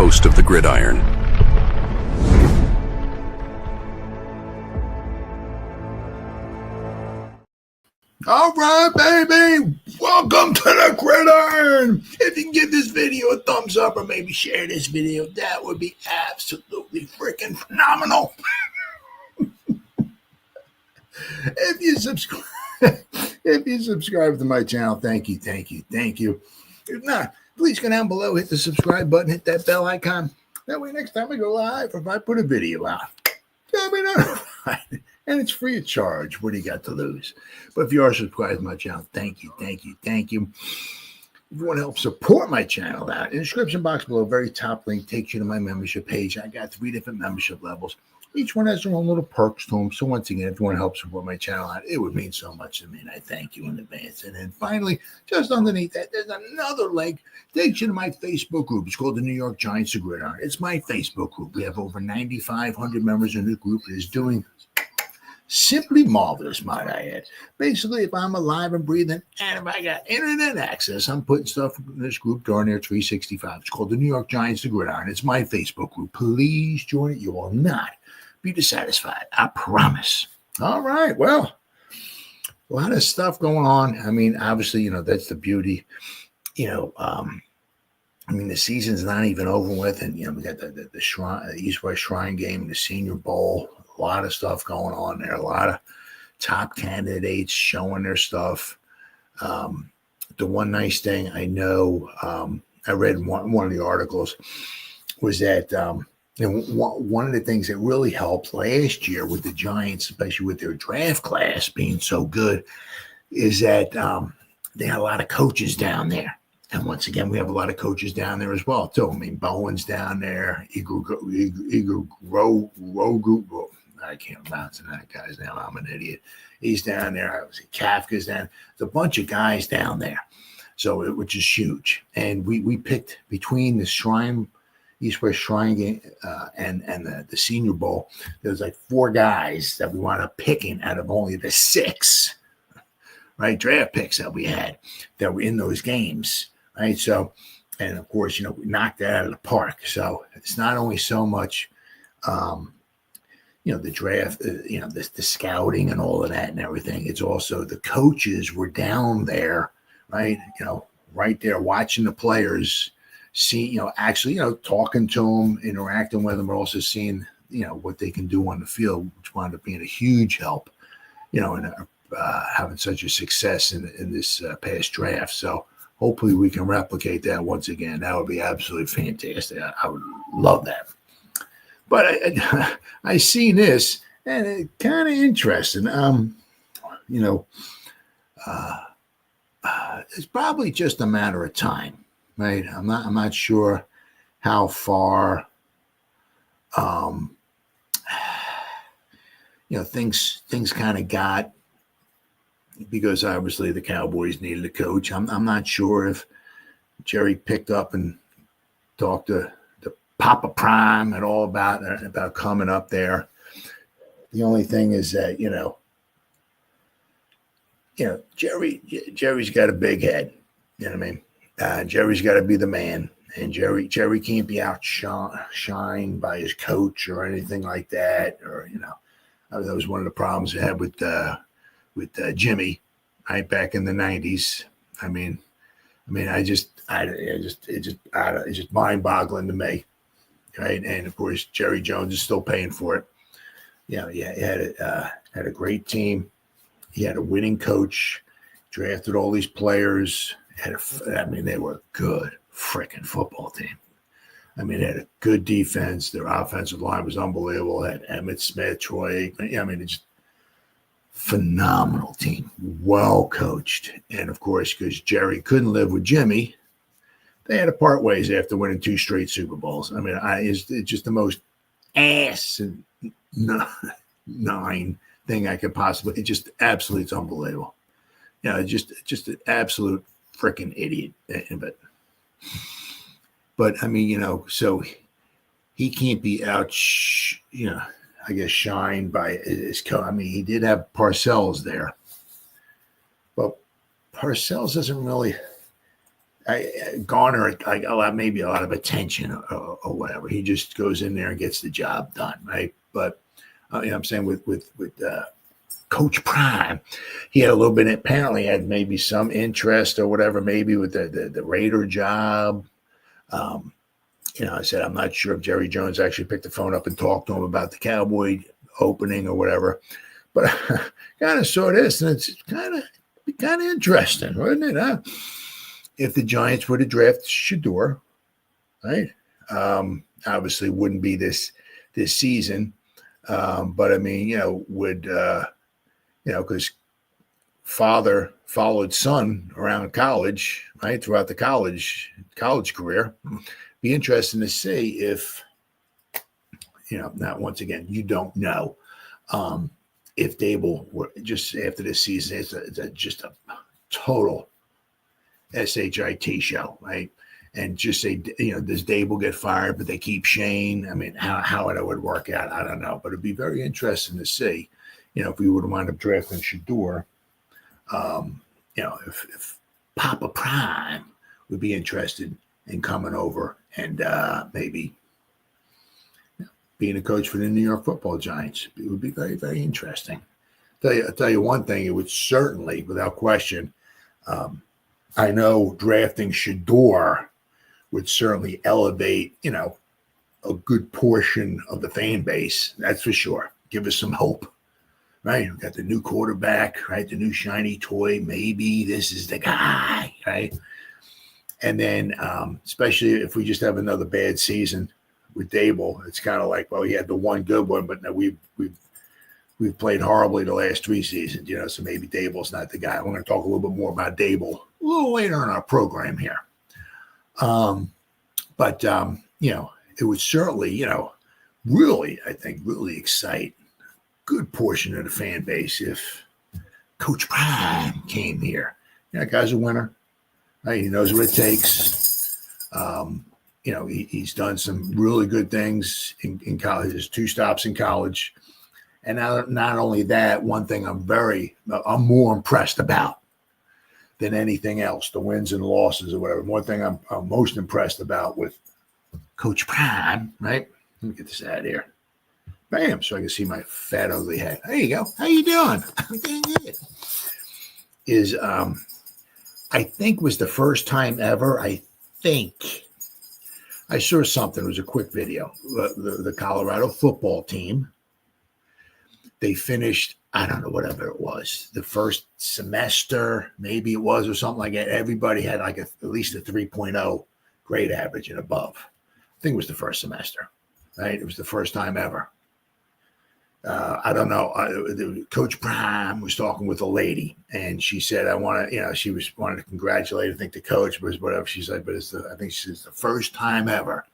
host of the Gridiron. All right, baby. Welcome to the Gridiron. If you can give this video a thumbs up or maybe share this video, that would be absolutely freaking phenomenal. If you subscribe to my channel, thank you. If not, please go down below, hit the subscribe button, hit that bell icon. That way next time I go live, if I put a video out, you'll be notified. And it's free of charge. What do you got to lose? But if you are subscribed to my channel, thank you. If you want to help support my channel out, in the description box below, very top link takes you to my membership page. I got 3 different membership levels. Each one has their own little perks to them. So once again, if you want to help support my channel out, it would mean so much to me, and I thank you in advance. And then finally, just underneath that, there's another link takes you to my Facebook group. It's called the New York Giants of Gridiron. It's my Facebook group. We have over 9,500 members in the group. It is doing simply marvelous, might I add. Basically, if I'm alive and breathing and if I got internet access, I'm putting stuff in this group during their 365. It's called the New York Giants of Gridiron. It's my Facebook group. Please join it. You will not be dissatisfied. I promise. All right. Well, a lot of stuff going on. I mean, obviously, that's the beauty. The season's not even over with. And, we got the Shrine, East-West Shrine game and the Senior Bowl. A lot of stuff going on there. A lot of top candidates showing their stuff. The one nice thing I know, I read one of the articles, was that one of the things that really helped last year with the Giants, especially with their draft class being so good, is that they had a lot of coaches down there. And once again, we have a lot of coaches down there as well, too. I mean, Bowen's down there. I can't pronounce that guy's name. I'm an idiot. He's down there. Obviously, Kafka's down. There's a bunch of guys down there, which is huge. And we picked between the Shrine, East-West Shrine game and the Senior Bowl. There's like 4 guys that we wound up picking out of only the 6, right, draft picks that we had that were in those games, right? So, and of course, we knocked that out of the park. So it's not only so much the draft, the scouting and all of that and everything. It's also the coaches were down there, right? Right there watching the players, actually, talking to them, interacting with them, but also seeing, what they can do on the field, which wound up being a huge help, in having such a success in this past draft. So hopefully we can replicate that once again. That would be absolutely fantastic. I would love that. But I seen this, and it's kind of interesting. It's probably just a matter of time, right? I'm not sure how far, things kind of got, because obviously the Cowboys needed a coach. I'm not sure if Jerry picked up and talked to Papa Prime at all about coming up there. The only thing is that Jerry's got a big head. You know what I mean? Jerry's got to be the man, and Jerry can't be outshined by his coach or anything like that. Or that was one of the problems I had with Jimmy, right back in the 90s. It's just mind-boggling to me. Right, and of course Jerry Jones is still paying for it. He had a great team. He had a winning coach. Drafted all these players. They were a good freaking football team. They had a good defense. Their offensive line was unbelievable. They had Emmitt Smith, Troy Aikman. It's phenomenal team, well coached, and of course because Jerry couldn't live with Jimmy, they had to part ways after winning 2 straight Super Bowls. It's just the most ass and 9 thing I could possibly. It's just absolutely, it's unbelievable. Just an absolute freaking idiot. But so he can't be out. I guess shined by his coach. He did have Parcells there, but Parcells doesn't really. garner like a lot, maybe a lot of attention or whatever. He just goes in there and gets the job done, right? But I'm saying with Coach Prime, he had a little bit. Apparently, had maybe some interest or whatever, maybe with the Raider job. I said I'm not sure if Jerry Jones actually picked the phone up and talked to him about the Cowboy opening or whatever. But I kind of saw this, and it's kind of interesting, wasn't it? Huh? If the Giants were to draft Shedeur, right? Obviously, wouldn't be this season, but I mean, would because father followed son around college, right? Throughout the college career, be interesting to see if Now, once again, you don't know if Daboll were just after this season. It's just a total SHIT show, right? And just say, does Daboll get fired, but they keep Shane? I mean, how it would work out, I don't know. But it'd be very interesting to see, if we would wind up drafting Shedeur, if Papa Prime would be interested in coming over and maybe being a coach for the New York Football Giants. It would be very, very interesting. I'll tell you one thing, it would certainly, without question, I know drafting Shedeur would certainly elevate, a good portion of the fan base. That's for sure. Give us some hope, right? We've got the new quarterback, right? The new shiny toy. Maybe this is the guy, right? And then, especially if we just have another bad season with Daboll, it's kind of like, well, he had the one good one, but no, we've played horribly the last 3 seasons, so maybe Daboll's not the guy. We're going to talk a little bit more about Daboll a little later in our program here. But it would certainly, really, I think, really excite a good portion of the fan base if Coach Prime came here. Guy's a winner. Right? He knows what it takes. He's done some really good things in college. There's 2 stops in college. And not only that, one thing I'm more impressed about than anything else, the wins and losses or whatever. One thing I'm most impressed about with Coach Prime, right? Let me get this out of here. Bam, so I can see my fat, ugly head. There you go. How you doing? I'm doing good. Is, I think was the first time ever, I saw something. It was a quick video. The Colorado football team, they finished, I don't know, whatever it was, the first semester, maybe it was, or something like that. Everybody had like at least a 3.0 grade average and above. I think it was the first semester, right? It was the first time ever. I don't know. Coach Prime was talking with a lady, and she said, I want to, she wanted to congratulate, I think, the coach, but whatever she said, but I think she's the first time ever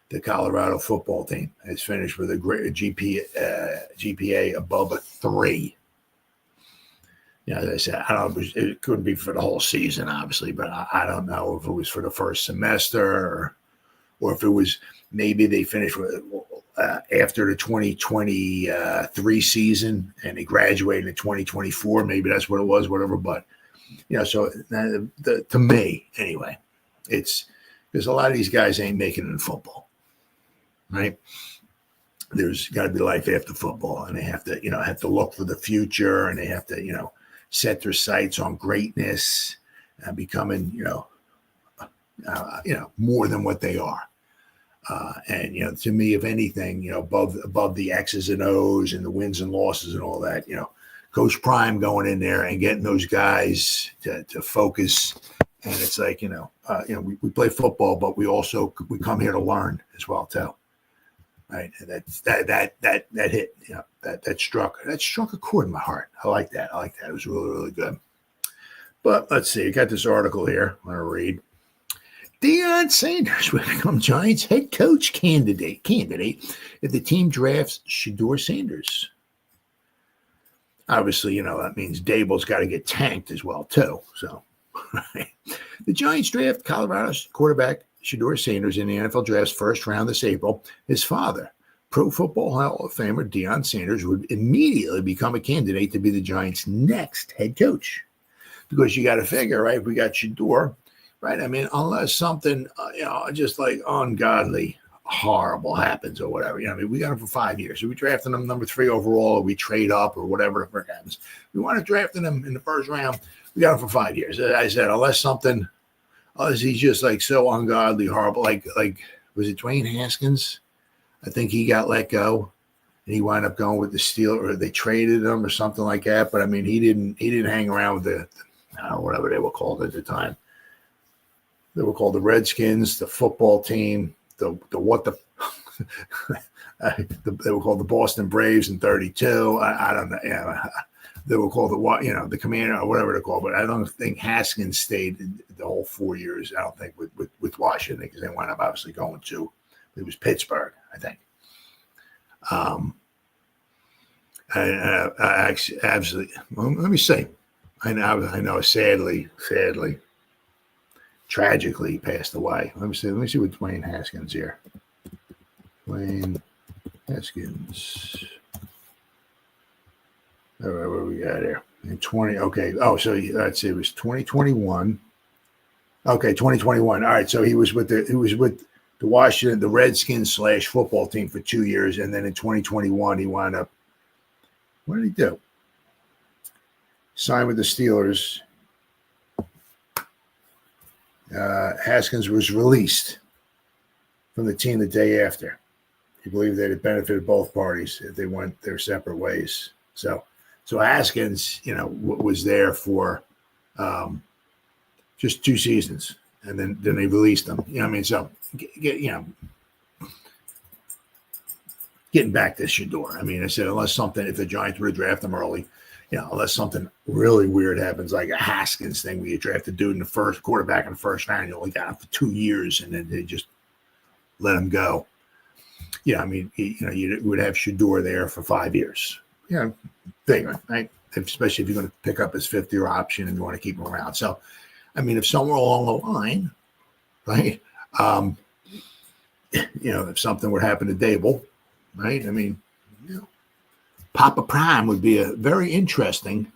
the Colorado football team has finished with a great GPA above a 3. As I said, I don't know, it couldn't be for the whole season, obviously, but I don't know if it was for the first semester or if it was maybe they finished with after the 2023 season and they graduated in 2024. Maybe that's what it was, whatever. But, so to me, anyway, it's because a lot of these guys ain't making it in football, right? There's got to be life after football, and they have to, look for the future, and they have to, set their sights on greatness and becoming, more than what they are. And, to me, if anything, above the X's and O's and the wins and losses and all that, Coach Prime going in there and getting those guys to focus. And it's like, we play football, but we come here to learn as well, too. Right. And that hit, that struck a chord in my heart. I like that. It was really, really good. But let's see. I got this article here. I'm going to read. Deion Sanders will become Giants head coach candidate if the team drafts Shedeur Sanders. Obviously, that means Daboll's got to get tanked as well, too. So, right. The Giants draft Colorado's quarterback Shedeur Sanders in the NFL draft's first round this April. His father, Pro Football Hall of Famer Deion Sanders, would immediately become a candidate to be the Giants' next head coach. Because you got to figure, right? If we got Shedeur, right? I mean, unless something, just like ungodly, horrible happens or whatever. I mean, we got him for 5 years. So we drafted him number 3 overall, or we trade up, or whatever the frick happens. We want to draft him in the first round. We got him for 5 years. As I said, unless he's just like so ungodly, horrible, like was it Dwayne Haskins? I think he got let go, and he wound up going with the Steelers, or they traded him or something like that. But I mean, he didn't hang around with the whatever they were called at the time. They were called the Redskins, the football team, they were called the Boston Braves in '32. I don't know. Yeah, they were called the Commander or whatever they're called. But I don't think Haskins stayed the whole 4 years. I don't think with Washington, because they wound up obviously going to, it was Pittsburgh, I think. I actually absolutely. Well, let me see. I know. Sadly, tragically, he passed away. Let me see what Dwayne Haskins here. Dwayne Haskins. All right, what we got here? In 20. Okay. Oh, so let's see. It was 2021. Okay, 2021. All right. So he was with the Washington, the Redskins / football team for 2 years, and then in 2021 he wound up. What did he do? Signed with the Steelers. Haskins was released from the team the day after. He believed that it benefited both parties if they went their separate ways. So Haskins, was there for just 2 seasons, and then they released him. So getting back to Shedeur. I mean, I said, if the Giants were to draft him early, unless something really weird happens, like a Haskins thing, where you draft a dude in the first quarterback in the first round, you only got him for 2 years, and then they just let him go. You would have Shedeur there for 5 years. Bigger, right? Especially if you're going to pick up his 5th-year option and you want to keep him around. So, I mean, if somewhere along the line, right, if something would happen to Daboll, right? I mean, Papa Prime would be a very interesting,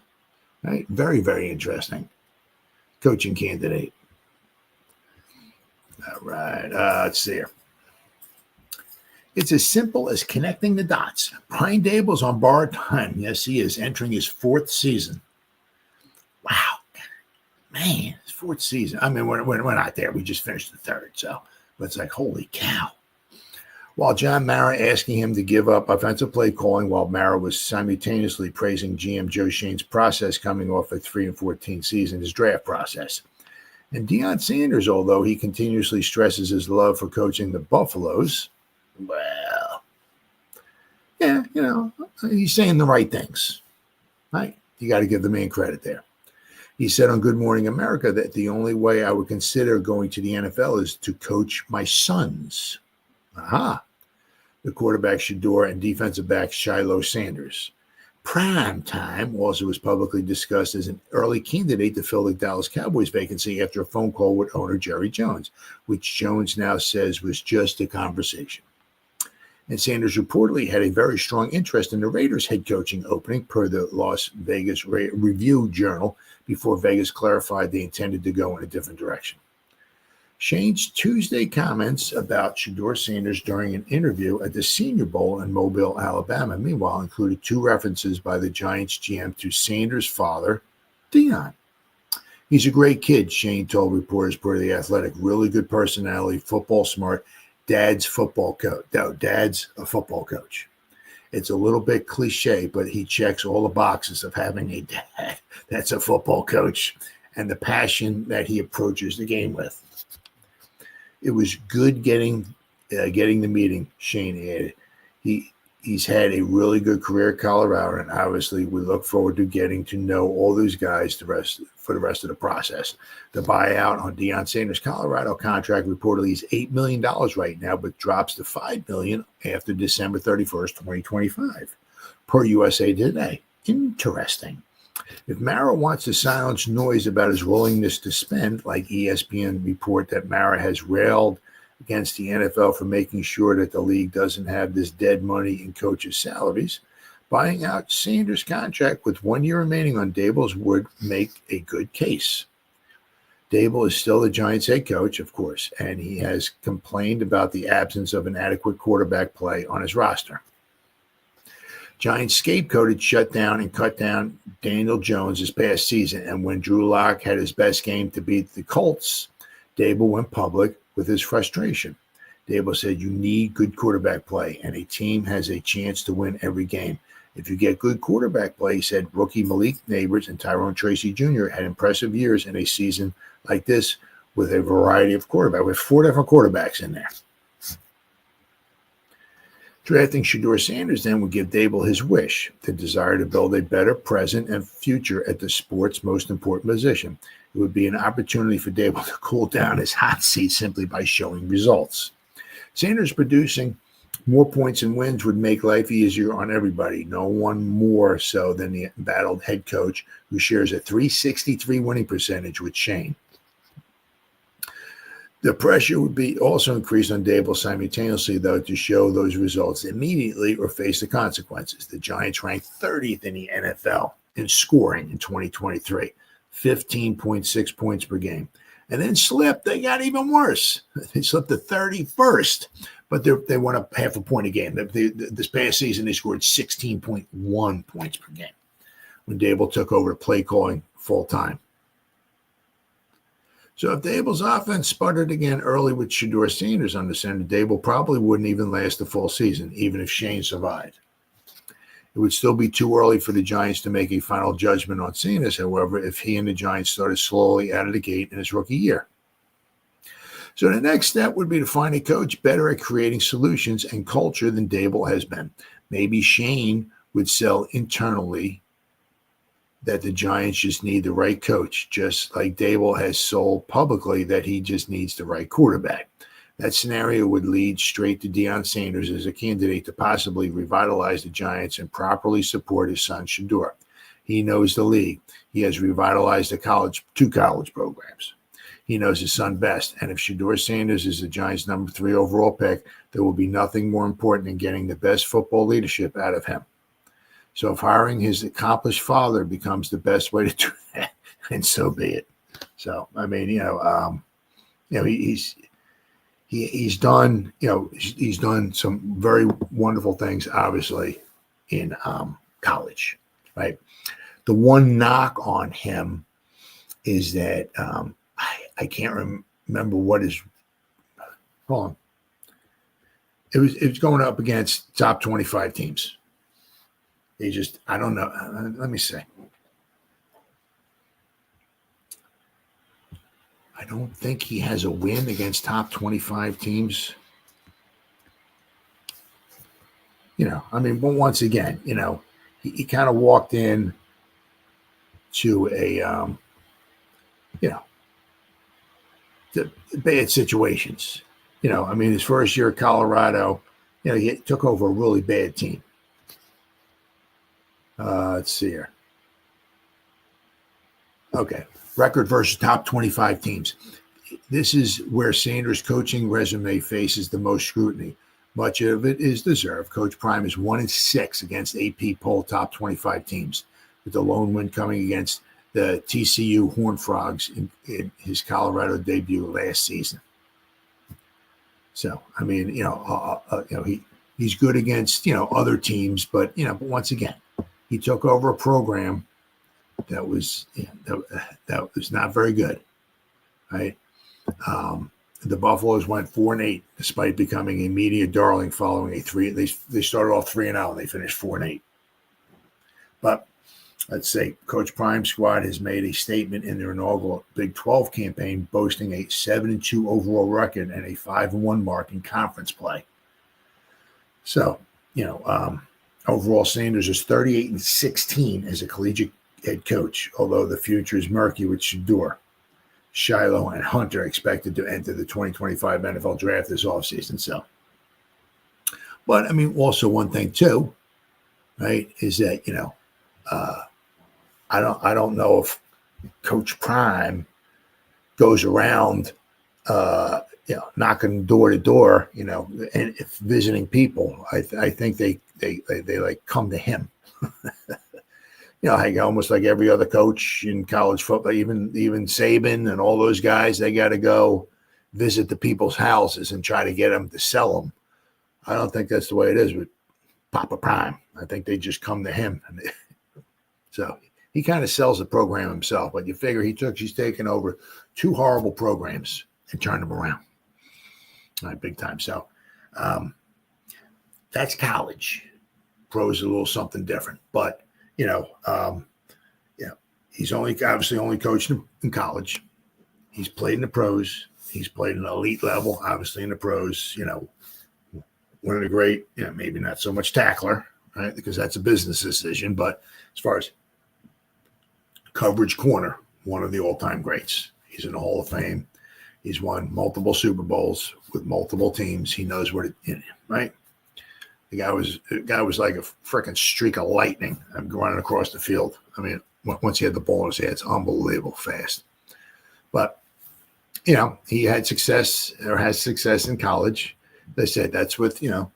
right? Very, very interesting coaching candidate. All right. Let's see here. It's as simple as connecting the dots. Brian Daboll's on borrowed time. Yes, he is entering his 4th season. Wow. Man, his 4th season. I mean, we're not there. We just finished the 3rd. So, but it's like, holy cow. While John Mara asking him to give up offensive play calling, while Mara was simultaneously praising GM Joe Schoen's process coming off a 3-14 season, his draft process. And Deion Sanders, although he continuously stresses his love for coaching the Buffaloes, well, yeah, he's saying the right things, right? You got to give the man credit there. He said on Good Morning America that the only way I would consider going to the NFL is to coach my sons. Aha. The quarterback Shedeur and defensive back Shilo Sanders. Prime time also was publicly discussed as an early candidate to fill the Dallas Cowboys vacancy after a phone call with owner Jerry Jones, which Jones now says was just a conversation. And Sanders reportedly had a very strong interest in the Raiders head coaching opening, per the Las Vegas Review Journal, before Vegas clarified they intended to go in a different direction. Schoen's Tuesday comments about Shedeur Sanders during an interview at the Senior Bowl in Mobile, Alabama, meanwhile, included 2 references by the Giants GM to Sanders' father, Deion. He's a great kid, Schoen told reporters per The Athletic. Really good personality, football smart. Dad's football coach. No, Dad's a football coach. It's a little bit cliche, but he checks all the boxes of having a dad that's a football coach and the passion that he approaches the game with. It was good getting the meeting, Schoen added. He's had a really good career at Colorado, and obviously we look forward to getting to know all those guys for the rest of the process. The buyout on Deion Sanders' Colorado contract reportedly is $8 million right now, but drops to $5 million after December 31st, 2025, per USA Today. Interesting. If Mara wants to silence noise about his willingness to spend, like ESPN report that Mara has railed against the NFL for making sure that the league doesn't have this dead money in coaches' salaries, buying out Sanders' contract with 1 year remaining on Daboll's would make a good case. Daboll is still the Giants head coach, of course, and he has complained about the absence of an adequate quarterback play on his roster. Giants scapegoated, shut down, and cut down Daniel Jones this past season, and when Drew Lock had his best game to beat the Colts, Daboll went public with his frustration. Daboll said, "You need good quarterback play, and a team has a chance to win every game. If you get good quarterback play," he said, rookie Malik Nabers and Tyrone Tracy Jr. had impressive years in a season like this with a variety of quarterbacks, with 4 different quarterbacks in there. Drafting Shedeur Sanders then would give Daboll his wish, the desire to build a better present and future at the sport's most important position. It would be an opportunity for Daboll to cool down his hot seat simply by showing results. Sanders producing more points and wins would make life easier on everybody, no one more so than the embattled head coach who shares a .363 winning percentage with Shane. The pressure would be also increased on Daboll simultaneously, though, to show those results immediately or face the consequences. The Giants ranked 30th in the NFL in scoring in 2023, 15.6 points per game. And then slipped. They got even worse. They slipped to 31st, but they went up half a point a game. This past season, they scored 16.1 points per game when Daboll took over play calling full time. So if Daboll's offense sputtered again early with Shedeur Sanders under center, Daboll probably wouldn't even last the full season, even if Shane survived. It would still be too early for the Giants to make a final judgment on Sanders, however, if he and the Giants started slowly out of the gate in his rookie year. So the next step would be to find a coach better at creating solutions and culture than Daboll has been. Maybe Shane would sell internally that the Giants just need the right coach, just like Daboll has sold publicly that he just needs the right quarterback. That scenario would lead straight to Deion Sanders as a candidate to possibly revitalize the Giants and properly support his son Shedeur. He knows the league. He has revitalized two college programs. He knows his son best. And if Shedeur Sanders is the Giants' number 3 overall pick, there will be nothing more important than getting the best football leadership out of him. So if hiring his accomplished father becomes the best way to do that, then so be it. So, I mean, he's done, he's done some very wonderful things, obviously, in college, right? The one knock on him is that I can't remember what his. Hold on. It was going up against top 25 teams. I don't know. Let me see. I don't think he has a win against top 25 teams. But once again, he kind of walked in to a, to bad situations. His first year at Colorado, he took over a really bad team. Let's see here. Okay. Record versus top 25 teams. This is where Sanders' coaching resume faces the most scrutiny. Much of it is deserved. Coach Prime is 1-6 against AP poll top 25 teams, with the lone win coming against the TCU Horned Frogs in his Colorado debut last season. So, he's good against, other teams, but once again, he took over a program that was that was not very good, right? The Buffaloes went 4-8 despite becoming a media darling following a 3. They started off 3-0 and they finished 4-8. But let's say Coach Prime's squad has made a statement in their inaugural Big 12 campaign, boasting a 7-2 overall record and a 5-1 mark in conference play. So, overall, Sanders is 38-16 as a collegiate head coach, although the future is murky with Shedeur, Shilo, and Hunter expected to enter the 2025 NFL draft this offseason. So, but also one thing too, right, is that I don't know if Coach Prime goes around knocking door to door, and if visiting people. I think they like come to him. like almost like every other coach in college football, even Saban and all those guys, they got to go visit the people's houses and try to get them to sell them. I don't think that's the way it is with Papa Prime. I think they just come to him. So he kind of sells the program himself, but you figure he's taken over 2 horrible programs and turned them around. All right, big time. So that's college. Pros are a little something different, but he's obviously only coached in college. He's played in the pros. He's played in the elite level, obviously in the pros. One of the great, maybe not so much tackler, right? Because that's a business decision. But as far as coverage corner, one of the all-time greats. He's in the Hall of Fame. He's won multiple Super Bowls with multiple teams. He knows what right? The guy was like a freaking streak of lightning running across the field. I mean, once he had the ball in his hands, unbelievable fast. But, he had success or has success in college. They said that's with, young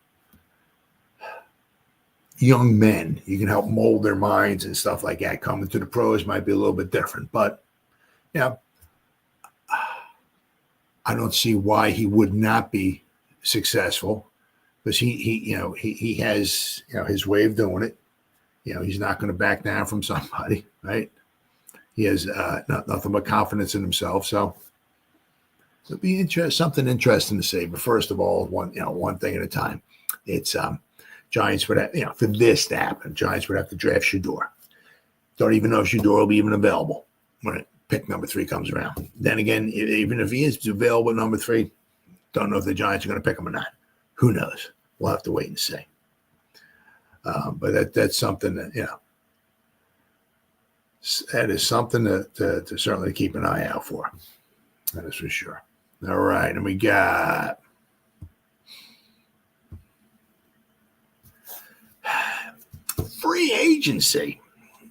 men. You can help mold their minds and stuff like that. Coming to the pros might be a little bit different. But, I don't see why he would not be successful, because he has his way of doing it. He's not going to back down from somebody, right? He has nothing but confidence in himself. So it'll be something interesting to say. But first of all, one thing at a time. It's Giants would have, for this to happen, Giants would have to draft Shedeur. Don't even know if Shedeur will be even available when pick number 3 comes around. Then again, even if he is available at number 3, don't know if the Giants are going to pick him or not. Who knows? We'll have to wait and see. But that's something that, that is something to certainly keep an eye out for. That is for sure. All right. And we got free agency.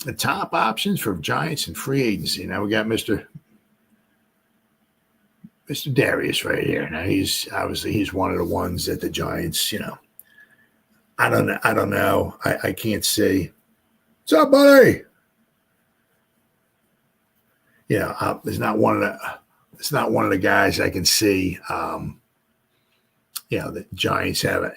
The top options for Giants and free agency. Now we got Mr. Darius right here. Now he's one of the ones that the Giants, I don't know. I can't see. What's up, buddy? It's not one of the guys I can see. The Giants have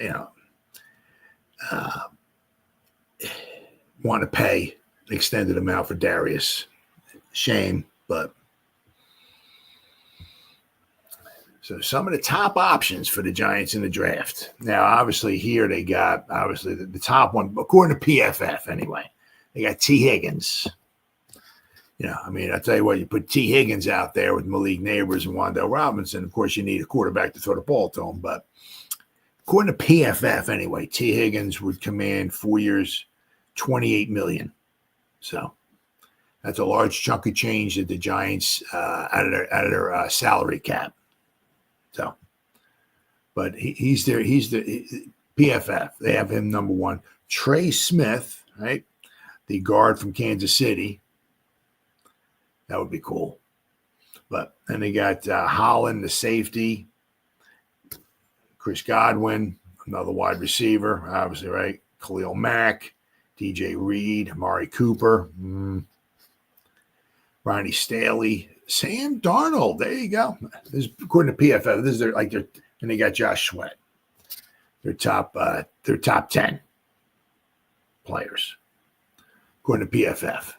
want to pay an extended amount for Darius. Shame, but so some of the top options for the Giants in the draft. Now, obviously, here they got the top one, according to PFF anyway. They got T. Higgins. I'll tell you what, you put T. Higgins out there with Malik Neighbors and Wan'Dale Robinson, of course, you need a quarterback to throw the ball to him. But according to PFF anyway, T. Higgins would command 4 years, $28 million. So that's a large chunk of change that the Giants out of their salary cap. So, but he's the PFF. They have him number 1. Trey Smith, right? The guard from Kansas City. That would be cool. But then they got Holland, the safety. Chris Godwin, another wide receiver, obviously, right? Khalil Mack. DJ Reed, Amari Cooper, Ronnie Staley, Sam Darnold. There you go. This is according to PFF. This is and they got Josh Sweat. Their top 10 players, according to PFF.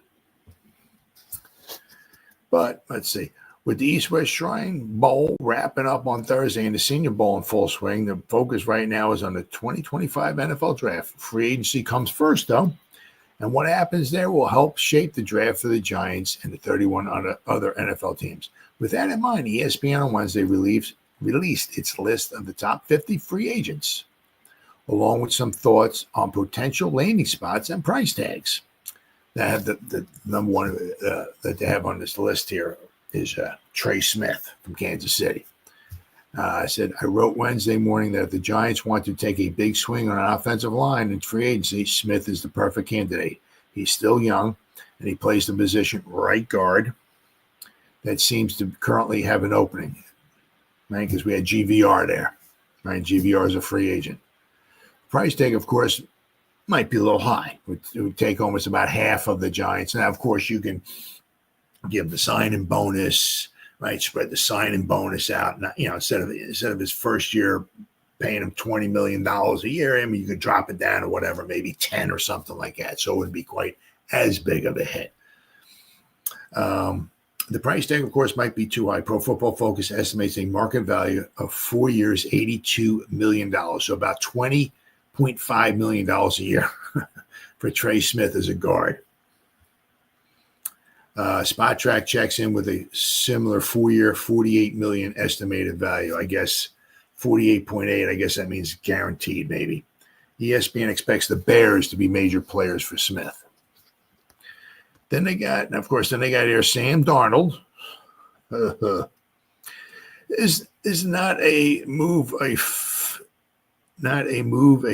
But let's see. With the East-West Shrine Bowl wrapping up on Thursday and the Senior Bowl in full swing, the focus right now is on the 2025 NFL Draft. Free agency comes first, though, and what happens there will help shape the draft for the Giants and the 31 other NFL teams. With that in mind, ESPN on Wednesday released its list of the top 50 free agents, along with some thoughts on potential landing spots and price tags. That have the number one that they have on this list here is Trey Smith from Kansas City. I wrote Wednesday morning that if the Giants want to take a big swing on an offensive line in free agency, Smith is the perfect candidate. He's still young, and he plays the position right guard that seems to currently have an opening, right? Because we had GVR there, right? GVR is a free agent. Price tag, of course, might be a little high. It would take almost about half of the Giants. Now, of course, you can give the signing bonus, right? Spread the signing bonus out. Instead of his first year paying him $20 million a year, I mean, you could drop it down to whatever, maybe 10 or something like that. So it wouldn't be quite as big of a hit. The price tag, of course, might be too high. Pro Football Focus estimates a market value of 4 years, $82 million. So about $20.5 million a year for Trey Smith as a guard. Spot Track checks in with a similar 4-year, $48 million estimated value. I guess 48.8. I guess that means guaranteed, maybe. ESPN expects the Bears to be major players for Smith. Then they got here Sam Darnold. Is not a move a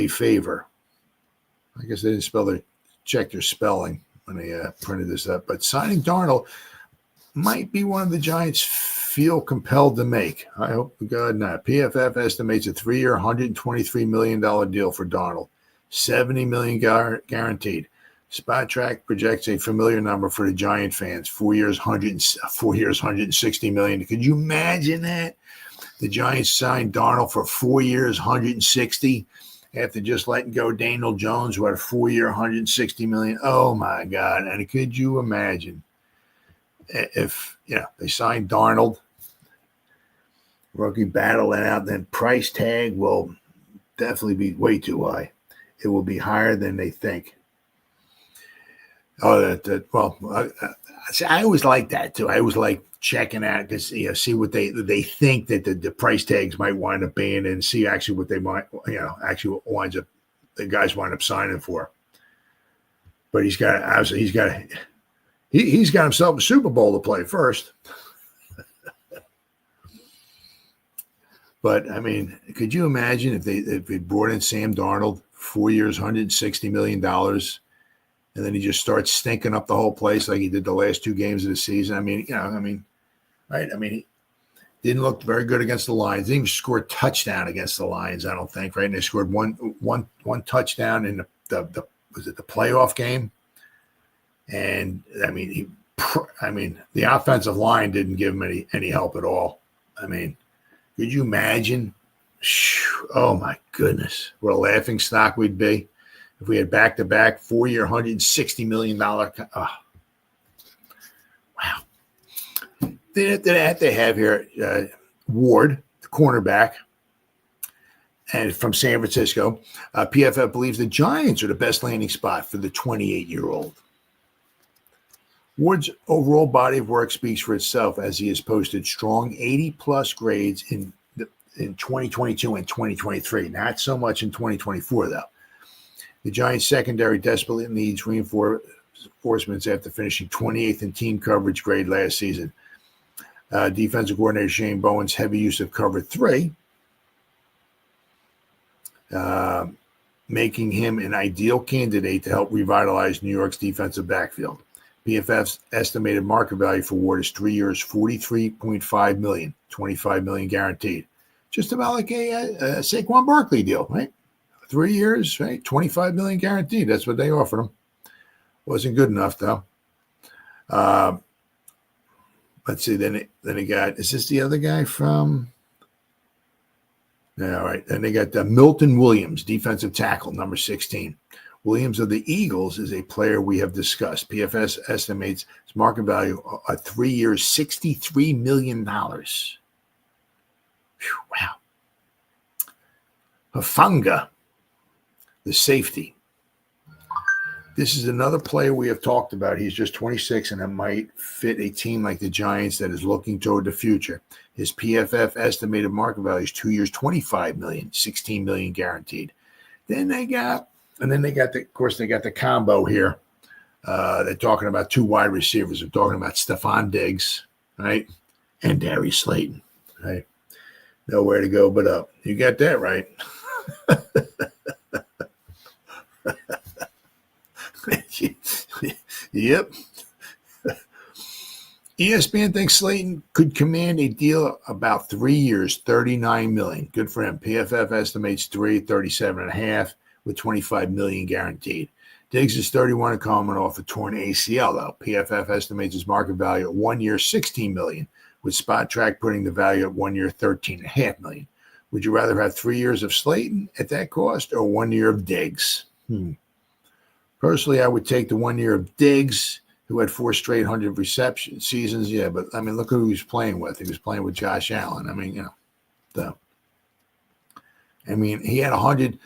favor. I guess they didn't check their spelling when they printed this up. But signing Darnold might be one of the Giants feel compelled to make. I hope to God not. PFF estimates a 3-year, $123 million deal for Darnold, $70 million guaranteed. Spot Track projects a familiar number for the Giant fans: 4 years, $160 million. Could you imagine that? The Giants signed Darnold for 4 years, $160 after just letting go Daniel Jones, who had a 4-year, $160 million. Oh my God! And could you imagine if they signed Darnold, rookie battle it out, then price tag will definitely be way too high. It will be higher than they think. Oh, I always like that too. I always like checking out because see what they think that the price tags might wind up being, and see actually what they might actually winds up the guys wind up signing for. But he's got himself a Super Bowl to play first. But I mean, could you imagine if they brought in Sam Darnold, 4 years, $160 million, and then he just starts stinking up the whole place like he did the last 2 games of the season? Right? I mean, he didn't look very good against the Lions. Didn't even score a touchdown against the Lions, I don't think. Right? And they scored one touchdown in the playoff game. And the offensive line didn't give him any help at all. I mean, could you imagine? Oh my goodness, what a laughing stock we'd be if we had back-to-back 4-year, $160 million. Wow. They have here Ward, the cornerback, and from San Francisco. PFF believes the Giants are the best landing spot for the 28-year-old. Ward's overall body of work speaks for itself, as he has posted strong 80-plus grades in 2022 and 2023. Not so much in 2024, though. The Giants' secondary desperately needs reinforcements after finishing 28th in team coverage grade last season. Defensive coordinator Shane Bowen's heavy use of cover 3, making him an ideal candidate to help revitalize New York's defensive backfield. PFF's estimated market value for Ward is 3 years, $43.5 million, $25 million guaranteed. Just about like a Saquon Barkley deal, right? 3 years, right? $25 million guaranteed. That's what they offered him. Wasn't good enough, though. Let's see. Then they got, is this the other guy from? All right. Then they got Milton Williams, defensive tackle, number 16. Williams of the Eagles is a player we have discussed. PFS estimates his market value at 3 years, $63 million. Whew, wow. Hufanga, the safety. This is another player we have talked about. He's just 26, and it might fit a team like the Giants that is looking toward the future. His PFF estimated market value is 2 years, $25 million, $16 million guaranteed. Then they got the combo here. They're talking about 2 wide receivers. They're talking about Stephon Diggs, right, and Darius Slayton, right? Nowhere to go but up. You got that right. Yep. ESPN thinks Slayton could command a deal about 3 years, $39 million. Good for him. PFF estimates 37.5, with $25 million guaranteed. Diggs is 31 and coming off a torn ACL, though. PFF estimates his market value at 1 year, $16 million, with Spot Track putting the value at 1 year, $13.5 million. Would you rather have 3 years of Slayton at that cost or 1 year of Diggs? Personally, I would take the 1 year of Diggs, who had 4 straight 100 reception seasons. Yeah, but I mean, look who he was playing with. He was playing with Josh Allen. I mean, he had 100.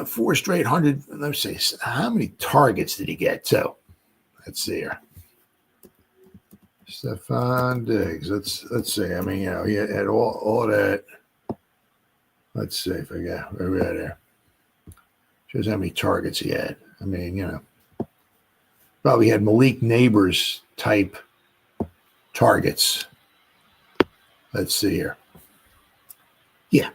4 straight 100. Let's see, how many targets did he get? So, let's see here. Stephon Diggs. Let's see. I mean, he had all that. Let's see if I got where we at there. Shows how many targets he had. I mean, probably had Malik Neighbors type targets. Let's see here. Yeah.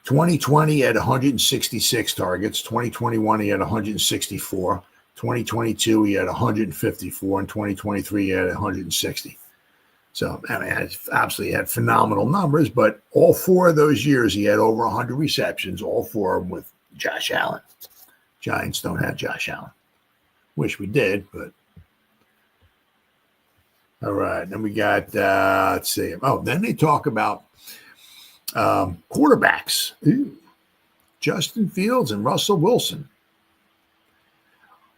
2020 he had 166 targets. 2021 he had 164. 2022 he had 154. And 2023 he had 160. So, I mean, absolutely had phenomenal numbers, but all 4 of those years he had over 100 receptions, all 4 of them with Josh Allen. Giants don't have Josh Allen. Wish we did, but. All right, then we got, let's see. Oh, then they talk about quarterbacks. Justin Fields and Russell Wilson.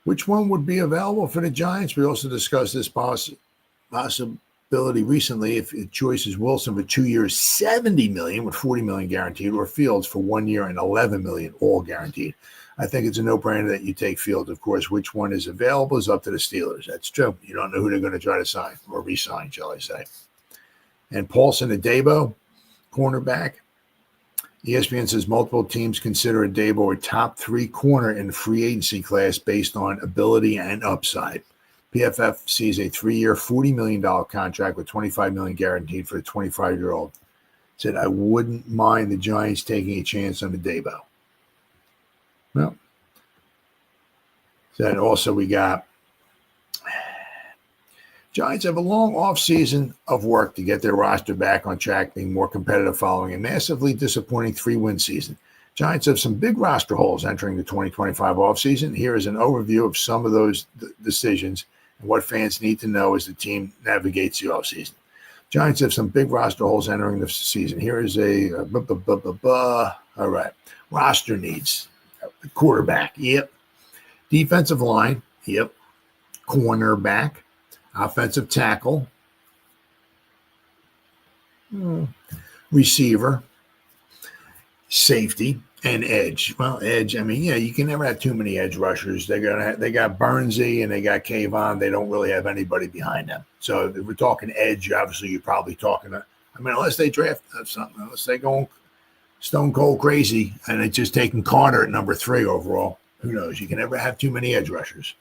Which one would be available for the Giants? We also discussed this possibility recently. If the choice is Wilson for 2 years, $70 million with $40 million guaranteed, or Fields for 1 year and $11 million, all guaranteed. I think it's a no-brainer that you take Fields. Of course, which one is available is up to the Steelers. That's true. You don't know who they're going to try to sign or re-sign, shall I say. And Paulson and Daboll, cornerback. ESPN says multiple teams consider Daboll a top 3 corner in the free agency class based on ability and upside. PFF sees a 3-year, $40 million contract with $25 million guaranteed for the 25-year-old. Said, I wouldn't mind the Giants taking a chance on the Daboll. Well, then also we got Giants have a long offseason of work to get their roster back on track, being more competitive following a massively disappointing 3-win season. Giants have some big roster holes entering the 2025 offseason. Here is an overview of some of those decisions and what fans need to know as the team navigates the offseason. Giants have some big roster holes entering the season. Here is all right. Roster needs. Quarterback, yep. Defensive line, yep. Cornerback, offensive tackle, receiver, safety, and edge. Well, edge, I mean, you can never have too many edge rushers. They got Burnsy and they got Kayvon. They don't really have anybody behind them. So if we're talking edge, obviously you're probably talking, unless they draft something, unless they go stone cold crazy and it's just taking Carter at number 3 overall. Who knows? You can never have too many edge rushers.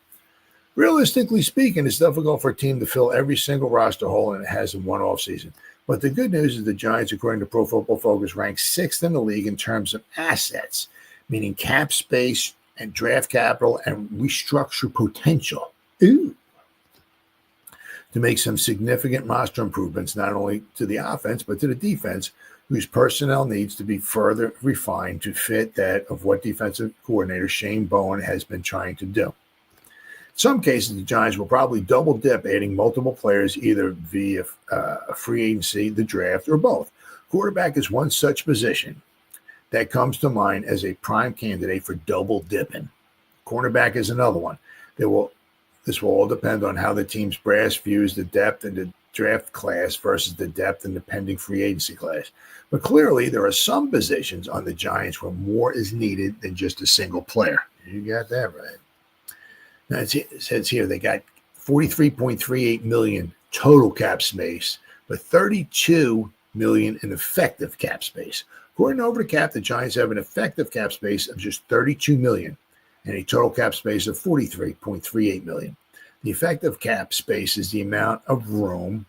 Realistically speaking, it's difficult for a team to fill every single roster hole, and it has in one offseason. But the good news is the Giants, according to Pro Football Focus, rank 6th in the league in terms of assets, meaning cap space and draft capital and restructure potential. To make some significant roster improvements, not only to the offense, but to the defense, whose personnel needs to be further refined to fit that of what defensive coordinator Shane Bowen has been trying to do. In some cases, the Giants will probably double dip, adding multiple players either via free agency, the draft, or both. Quarterback is one such position that comes to mind as a prime candidate for double dipping. Cornerback is another one. This will all depend on how the team's brass views the depth in the draft class versus the depth in the pending free agency class. But clearly, there are some positions on the Giants where more is needed than just a single player. You got that right. Now, it says here they got $43.38 million total cap space, but $32 million in effective cap space. According to Over the Cap, the Giants have an effective cap space of just $32 million and a total cap space of $43.38 million. The effective cap space is the amount of room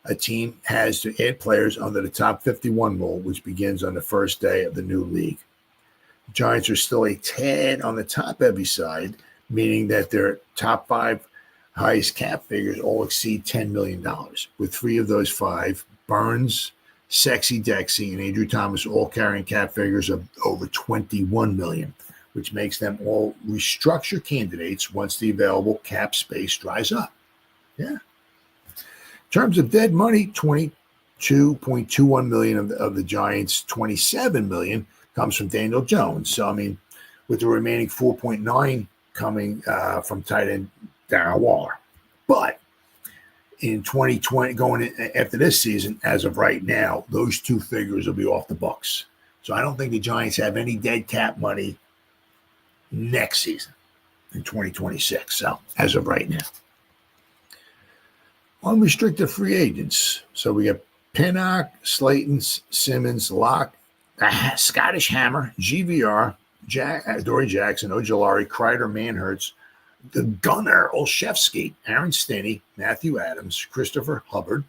a team has to add players under the top 51 rule, which begins on the first day of the new league. The Giants are still a tad on the top-heavy side, meaning that their top 5 highest cap figures all exceed $10 million, with 3 of those 5, Burns, Sexy Dexy, and Andrew Thomas all carrying cap figures of over $21 million, which makes them all restructure candidates once the available cap space dries up. Yeah. In terms of dead money, $22.21 million of the Giants' $27 million comes from Daniel Jones. So, I mean, with the remaining 4.9 coming from tight end Darren Waller. But in 2020, going in, after this season, as of right now, those two figures will be off the books. So I don't think the Giants have any dead cap money next season in 2026. So as of right now. Unrestricted free agents. So we got Pinnock, Slayton, Simmons, Locke, Scottish Hammer, GVR, Dory Jackson, Ojolari, Kreider, Manhurts, the Gunner, Olszewski, Aaron Stinney, Matthew Adams, Christopher Hubbard,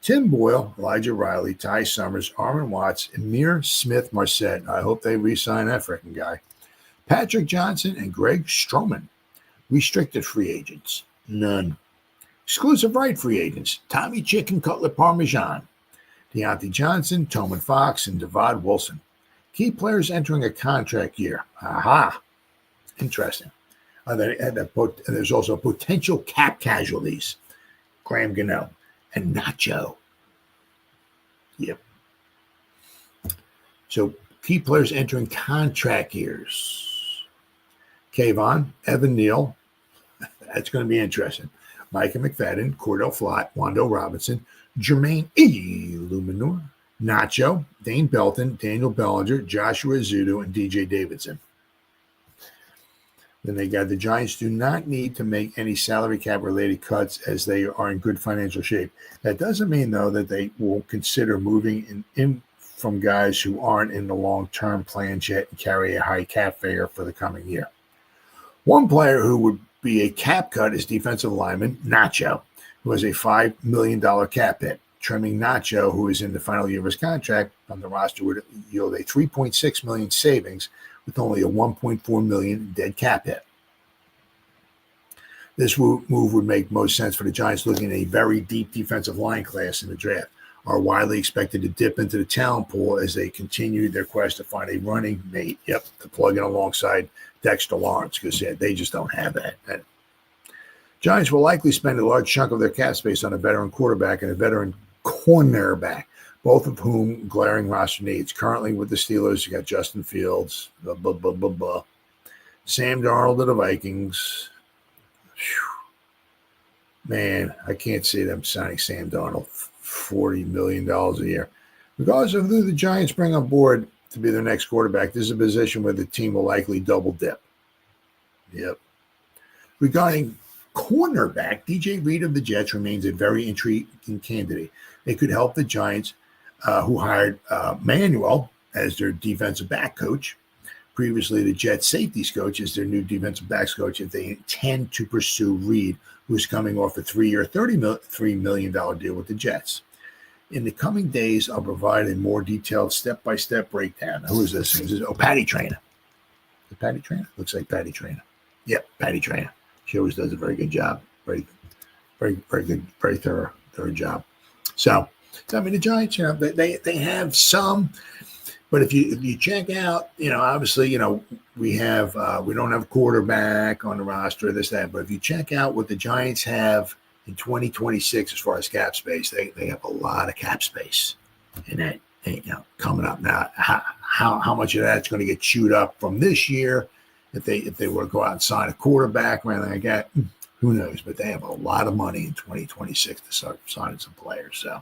Tim Boyle, Elijah Riley, Ty Summers, Armin Watts, Amir Smith-Marset. I hope they re-sign that freaking guy. Patrick Johnson and Greg Stroman. Restricted free agents. None. Exclusive right free agents. Tommy Chicken Cutler Parmesan. Deontay Johnson, Toman Fox, and Devad Wilson. Key players entering a contract year. Aha. Interesting. There's also potential cap casualties. Graham Gano and Nacho. Yep. So key players entering contract years. Kayvon, Evan Neal. That's going to be interesting. Micah McFadden, Cordell Flott, Wando Robinson, Jermaine Illuminor, Nacho, Dane Belton, Daniel Bellinger, Joshua Zudu, and DJ Davidson. Then they got the Giants do not need to make any salary cap related cuts as they are in good financial shape. That doesn't mean, though, that they will consider moving in from guys who aren't in the long-term plans yet and carry a high cap figure for the coming year. One player who would be a cap cut is defensive lineman Nacho, who has a $5 million cap hit. Trimming Nacho, who is in the final year of his contract on the roster, would yield a $3.6 million savings with only a $1.4 million dead cap hit. This move would make most sense for the Giants looking at a very deep defensive line class in the draft, are widely expected to dip into the talent pool as they continue their quest to find a running mate, to plug in alongside Dexter Lawrence, because they just don't have that. Giants will likely spend a large chunk of their cap space on a veteran quarterback and a veteran cornerback, both of whom glaring roster needs. Currently with the Steelers, you got Justin Fields, Sam Darnold of the Vikings. Whew. Man, I can't see them signing Sam Darnold $40 million a year. Regardless of who the Giants bring on board to be their next quarterback, this is a position where the team will likely double dip. Yep. Regarding cornerback, DJ Reed of the Jets remains a very intriguing candidate. It could help the Giants, who hired Manuel as their defensive back coach, previously the Jets safeties coach, as their new defensive backs coach, if they intend to pursue Reed, who's coming off a 3-year, $33 million deal with the Jets. In the coming days, I'll provide a more detailed step-by-step breakdown. Who is this? Patty Traynor. Is it Patty Traynor? Looks like Patty Traynor. Yep, Patty Traynor. She always does a very good job. Very good, very thorough job. So, I mean, the Giants, they have some, but if you check out, obviously, we don't have a quarterback on the roster, this, that, but if you check out what the Giants have in 2026 as far as cap space, they have a lot of cap space in that, coming up now. How much of that's going to get chewed up from this year if they were to go out and sign a quarterback or anything like that, who knows? But they have a lot of money in 2026 to start signing some players. So,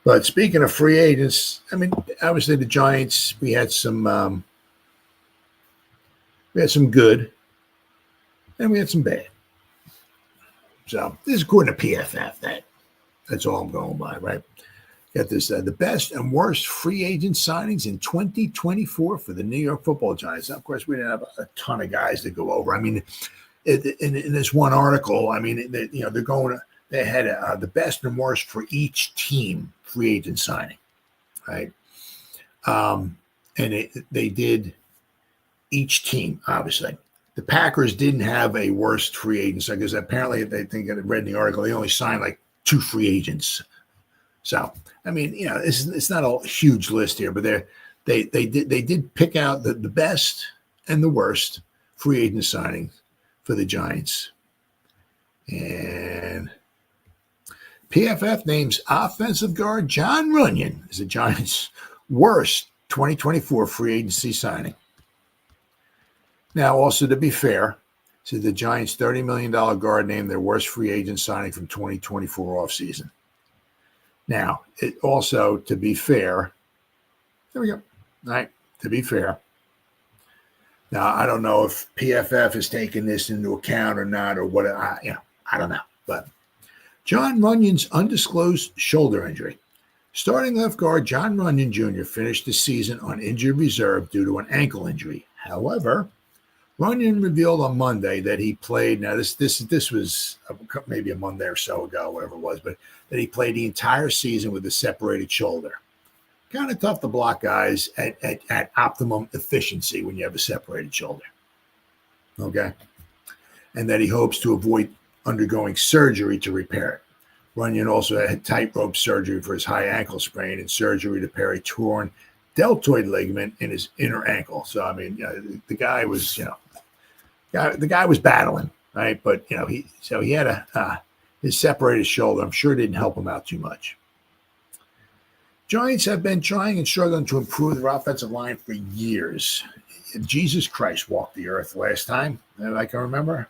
but speaking of free agents, I mean, obviously the Giants, we had some good, and we had some bad. So this is according to PFF. That's all I'm going by, right? Got this, the best and worst free agent signings in 2024 for the New York Football Giants. Now, of course, we didn't have a ton of guys to go over. I mean, in this one article, I mean, they had the best and worst for each team free agent signing, right? And they did each team, obviously. The Packers didn't have a worst free agent because apparently I read in the article they only signed like 2 free agents. So, I mean, it's not a huge list here, but they did pick out the best and the worst free agent signings for the Giants. And PFF names offensive guard Jon Runyan as the Giants' worst 2024 free agency signing. Now, also to be fair, so the Giants' $30 million guard named their worst free agent signing from 2024 offseason. Now, it also, to be fair, there we go. All right, to be fair. Now, I don't know if PFF is taking this into account or not, or what. I don't know. But Jon Runyan's undisclosed shoulder injury. Starting left guard Jon Runyan Jr. finished the season on injured reserve due to an ankle injury. However, Runyan revealed on Monday that he played. Now, this was maybe a Monday or so ago, whatever it was, but that he played the entire season with a separated shoulder. Kind of tough to block guys at optimum efficiency when you have a separated shoulder. Okay, and that he hopes to avoid undergoing surgery to repair it. Runyan also had tightrope surgery for his high ankle sprain and surgery to repair a torn deltoid ligament in his inner ankle. So, I mean, the guy was, the guy was battling, right? But, he had his separated shoulder. I'm sure it didn't help him out too much. Giants have been trying and struggling to improve their offensive line for years. Jesus Christ walked the earth last time, I can remember.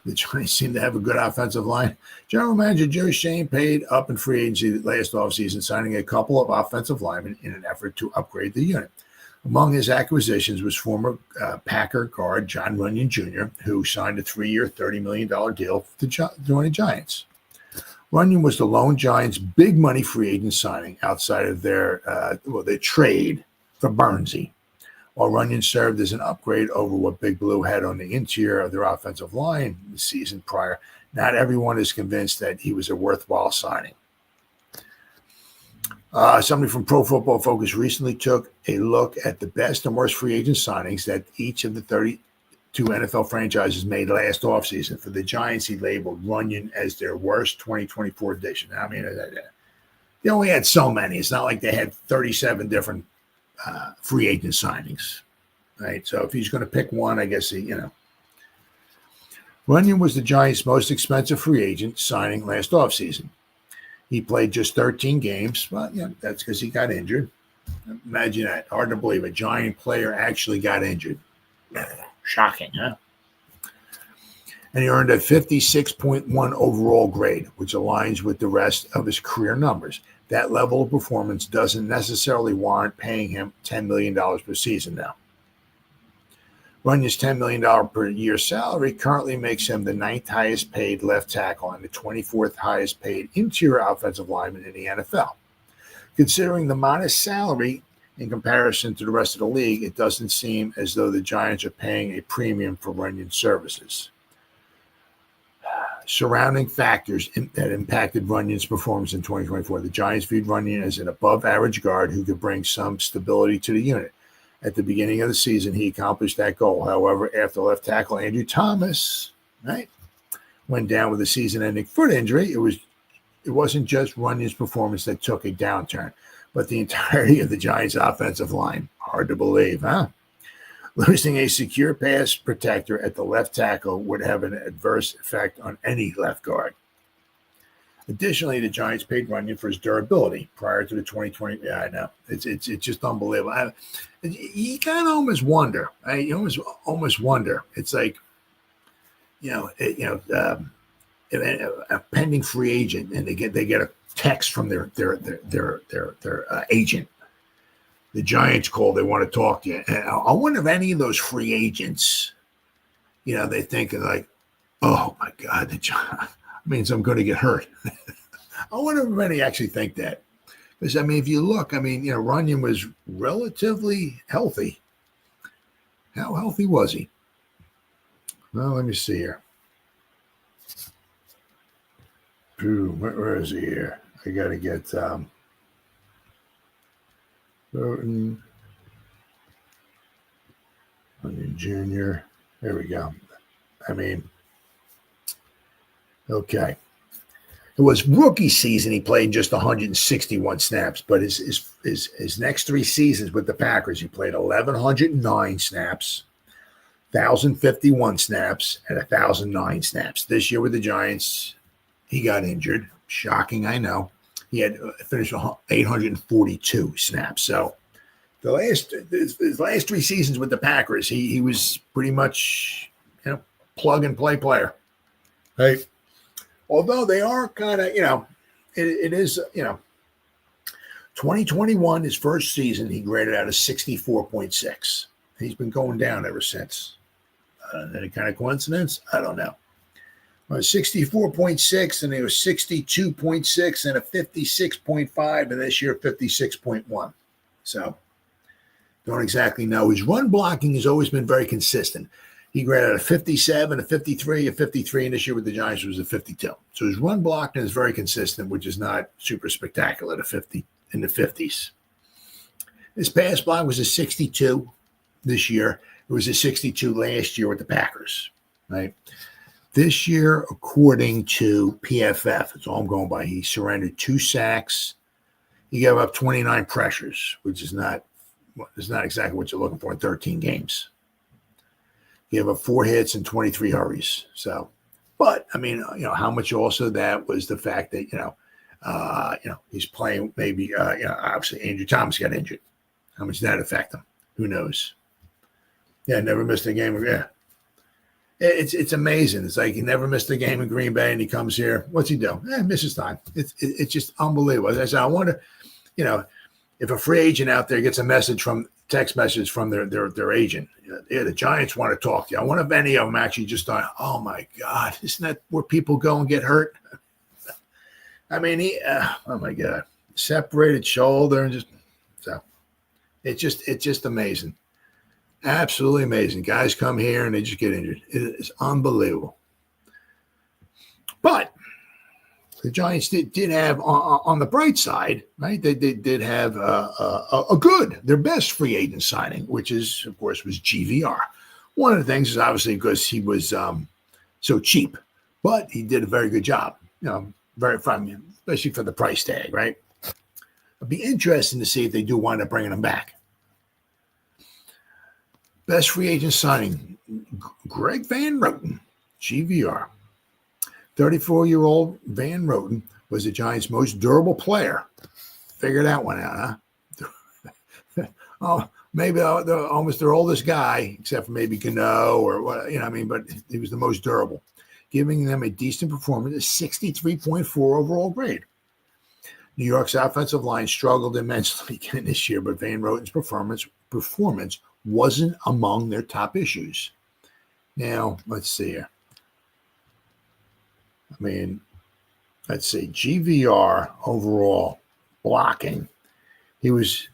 The Giants seem to have a good offensive line. General Manager Joe Schoen paid up in free agency last offseason, signing a couple of offensive linemen in an effort to upgrade the unit. Among his acquisitions was former Packer guard Jon Runyan Jr., who signed a 3-year, $30 million deal to join the Giants. Runyan was the lone Giants' big money free agent signing outside of their trade for Bernsey, while Runyan served as an upgrade over what Big Blue had on the interior of their offensive line the season prior. Not everyone is convinced that he was a worthwhile signing. Somebody from Pro Football Focus recently took a look at the best and worst free agent signings that each of the 32 NFL franchises made last offseason. For the Giants, he labeled Runyan as their worst 2024 addition. I mean, they only had so many. It's not like they had 37 different free agent signings, right? So if he's going to pick one, I guess Runyan was the Giants' most expensive free agent signing last offseason. He played just 13 games. Well, that's because he got injured. Imagine that. Hard to believe a Giant player actually got injured. Shocking, huh? And he earned a 56.1 overall grade, which aligns with the rest of his career numbers. That level of performance doesn't necessarily warrant paying him $10 million per season now. Runyan's $10 million per year salary currently makes him the 9th highest paid left tackle and the 24th highest paid interior offensive lineman in the NFL. Considering the modest salary in comparison to the rest of the league, it doesn't seem as though the Giants are paying a premium for Runyan's services. Surrounding factors that impacted Runyan's performance in 2024. The Giants viewed Runyan as an above-average guard who could bring some stability to the unit. At the beginning of the season, he accomplished that goal. However, after left tackle Andrew Thomas, went down with a season-ending foot injury, it wasn't just Runyan's performance that took a downturn, but the entirety of the Giants' offensive line. Hard to believe, huh? Losing a secure pass protector at the left tackle would have an adverse effect on any left guard. Additionally, the Giants paid Runyan for his durability prior to the 2020. Yeah, I know. It's just unbelievable. You kind of almost wonder. Right? You almost wonder. It's like, a pending free agent, and they get a text from their agent. The Giants call, they want to talk to you. And I wonder if any of those free agents, they think like, oh my God, that means I'm going to get hurt. I wonder if many actually think that. Because, if you look, Runyan was relatively healthy. How healthy was he? Well, let me see here. Where is he here? I got to get Runyan Jr. There we go. Okay. It was rookie season. He played just 161 snaps, but his next 3 seasons with the Packers, he played 1,109 snaps, 1,051 snaps, and 1,009 snaps. This year with the Giants, he got injured. Shocking, I know. He had finished 842 snaps. So his last 3 seasons with the Packers, he was pretty much, plug and play player. Right. Although they are kind of, it is, 2021, his first season, he graded out a 64.6. He's been going down ever since. Any kind of coincidence? I don't know. 64.6, and he was 62.6 and a 56.5, and this year 56.1. So don't exactly know. His run blocking has always been very consistent. He graded out a 57, a 53, a 53, and this year with the Giants was a 52. So his run blocking is very consistent, which is not super spectacular, at 50 in the 50s. His pass block was a 62 this year. It was a 62 last year with the Packers, right? This year, according to PFF, that's all I'm going by, he surrendered 2 sacks. He gave up 29 pressures, which is not exactly what you're looking for in 13 games. He gave up 4 hits and 23 hurries. So, but I mean, how much also that was the fact that, he's playing maybe, obviously Andrew Thomas got injured. How much did that affect him? Who knows? Yeah, never missed a game. Yeah. It's amazing. It's like he never missed a game in Green Bay, and he comes here. What's he do? Misses time. It's just unbelievable. As I said, I wonder, if a free agent out there gets a text message from their agent, the Giants want to talk to you. I wonder if any of them actually just thought, oh my God, isn't that where people go and get hurt? I mean, oh my God, separated shoulder, and just so it's just amazing. Absolutely amazing. Guys come here and they just get injured. It is unbelievable. But the Giants did have, on the bright side, right? They did have their best free agent signing, which is, of course, was GVR. One of the things is obviously because he was so cheap, but he did a very good job. Very fun, especially for the price tag, right? It'd be interesting to see if they do wind up bringing him back. Best free agent signing, Greg Van Roten, GVR. 34-year-old Van Roten was the Giants' most durable player. Figure that one out, huh? Maybe almost their oldest guy, except for maybe Gano or what, but he was the most durable, giving them a decent performance, a 63.4 overall grade. New York's offensive line struggled immensely again this year, but Van Roten's performance wasn't among their top issues. Now, let's see here. Let's see. GVR overall blocking. He was,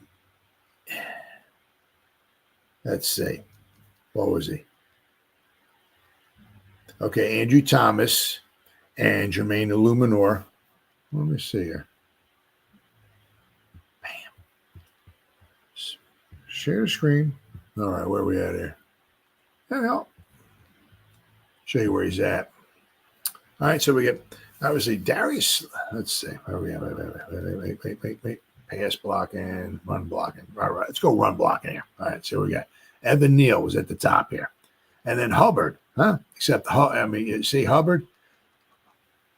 let's see. What was he? Okay, Andrew Thomas and Jermaine Illuminor. Let me see here. Bam. Share screen. All right, where are we at here? Show you where he's at. All right, so we get, obviously, Darius. Let's see. Where are we at? Wait. Pass blocking, run blocking. All right, let's go run blocking here. All right, so we got Evan Neal was at the top here. And then Hubbard, huh? Except, you see Hubbard,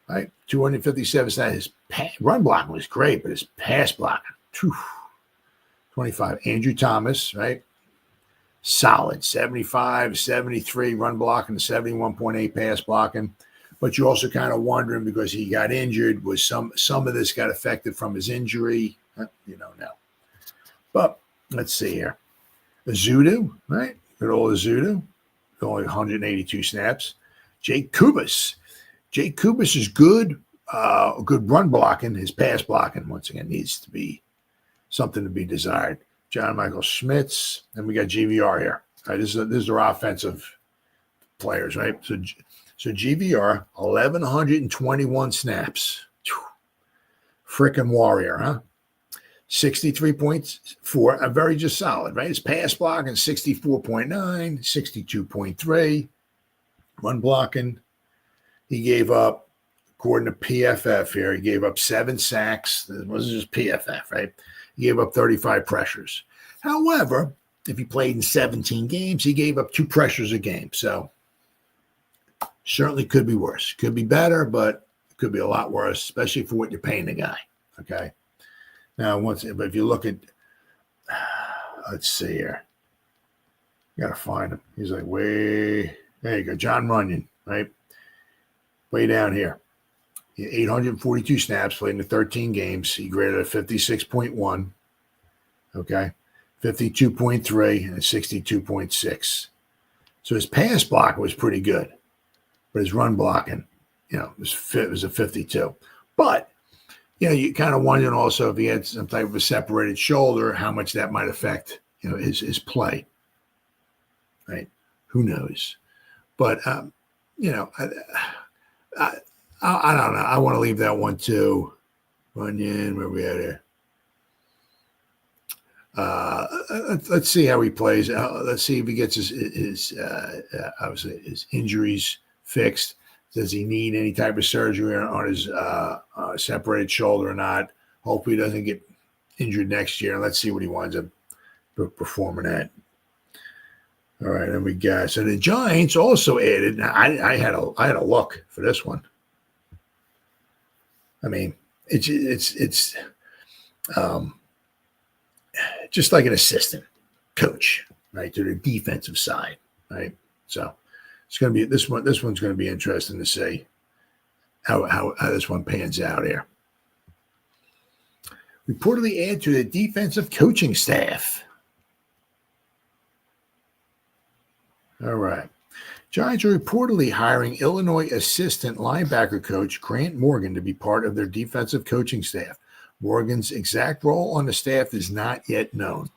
right? 257 snaps. His run blocking was great, but his pass blocking, 25. Andrew Thomas, right? Solid, 75, 73 run blocking, 71.8 pass blocking. But you're also kind of wondering, because he got injured, was some of this got affected from his injury? You don't know. But let's see here. Azudu, right? Good old Azudu. Only 182 snaps. Jake Kubas. Jake Kubas is good. Good run blocking. His pass blocking, once again, needs to be something to be desired. John Michael Schmitz, and we got GVR here. All right, this is our offensive players, right? So GVR, 1,121 snaps. Frickin' warrior, huh? 63.4, very just solid, right? His pass blocking, 64.9, 62.3. Run blocking, he gave up, according to PFF here, he gave up 7 sacks. It wasn't just PFF, right? He gave up 35 pressures. However, if he played in 17 games, he gave up 2 pressures a game. So certainly could be worse. Could be better, but it could be a lot worse, especially for what you're paying the guy. Okay. Now, but if you look at, let's see here. You got to find him. He's like there you go. John Runyon, right? Way down here. 842 snaps, played in 13 games. He graded a 56.1. Okay. 52.3 and a 62.6. So his pass block was pretty good, but his run blocking, it was a 52. But, you kind of wondering also if he had some type of a separated shoulder, how much that might affect, his play. Right? Who knows? But, I don't know. I want to leave that one too. Runyon, where we at here? Let's see how he plays. Let's see if he gets his injuries fixed. Does he need any type of surgery on his separated shoulder or not? Hopefully he doesn't get injured next year. Let's see what he winds up performing at. All right, then we got, so the Giants also added. Now I had a look for this one. I mean, it's just like an assistant coach, right, to the defensive side, right? So it's going to be this one. This one's going to be interesting to see how this one pans out here. Reportedly add to the defensive coaching staff. All right. Giants are reportedly hiring Illinois assistant linebacker coach Grant Morgan to be part of their defensive coaching staff. Morgan's exact role on the staff is not yet known.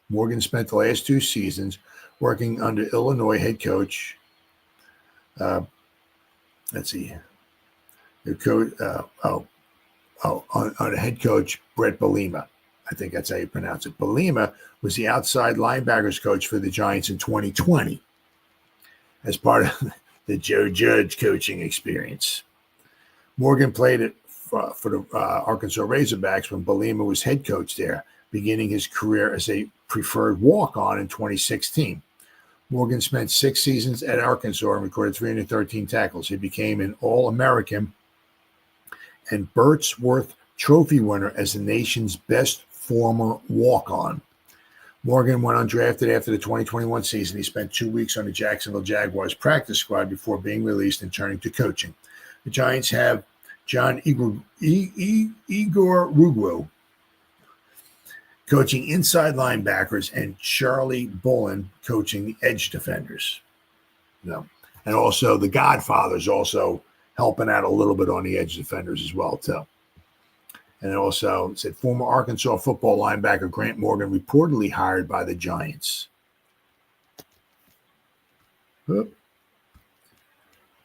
Morgan spent the last 2 seasons working under Illinois head coach. Let's see. The coach. On head coach Brett Bielema. I think that's how you pronounce it. Bielema was the outside linebackers coach for the Giants in 2020 as part of the Joe Judge coaching experience. Morgan played it for the Arkansas Razorbacks when Bielema was head coach there, beginning his career as a preferred walk-on in 2016. Morgan spent 6 seasons at Arkansas and recorded 313 tackles. He became an All-American and Burtsworth Trophy winner as the nation's best former walk-on. Morgan went undrafted after the 2021 season. He spent 2 weeks on the Jacksonville Jaguars practice squad before being released and turning to coaching. The Giants have John Igor Rugwo coaching inside linebackers and Charlie Bullen coaching the edge defenders. And also the Godfather's also helping out a little bit on the edge defenders as well, too. And it also said former Arkansas football linebacker Grant Morgan reportedly hired by the Giants. Oop.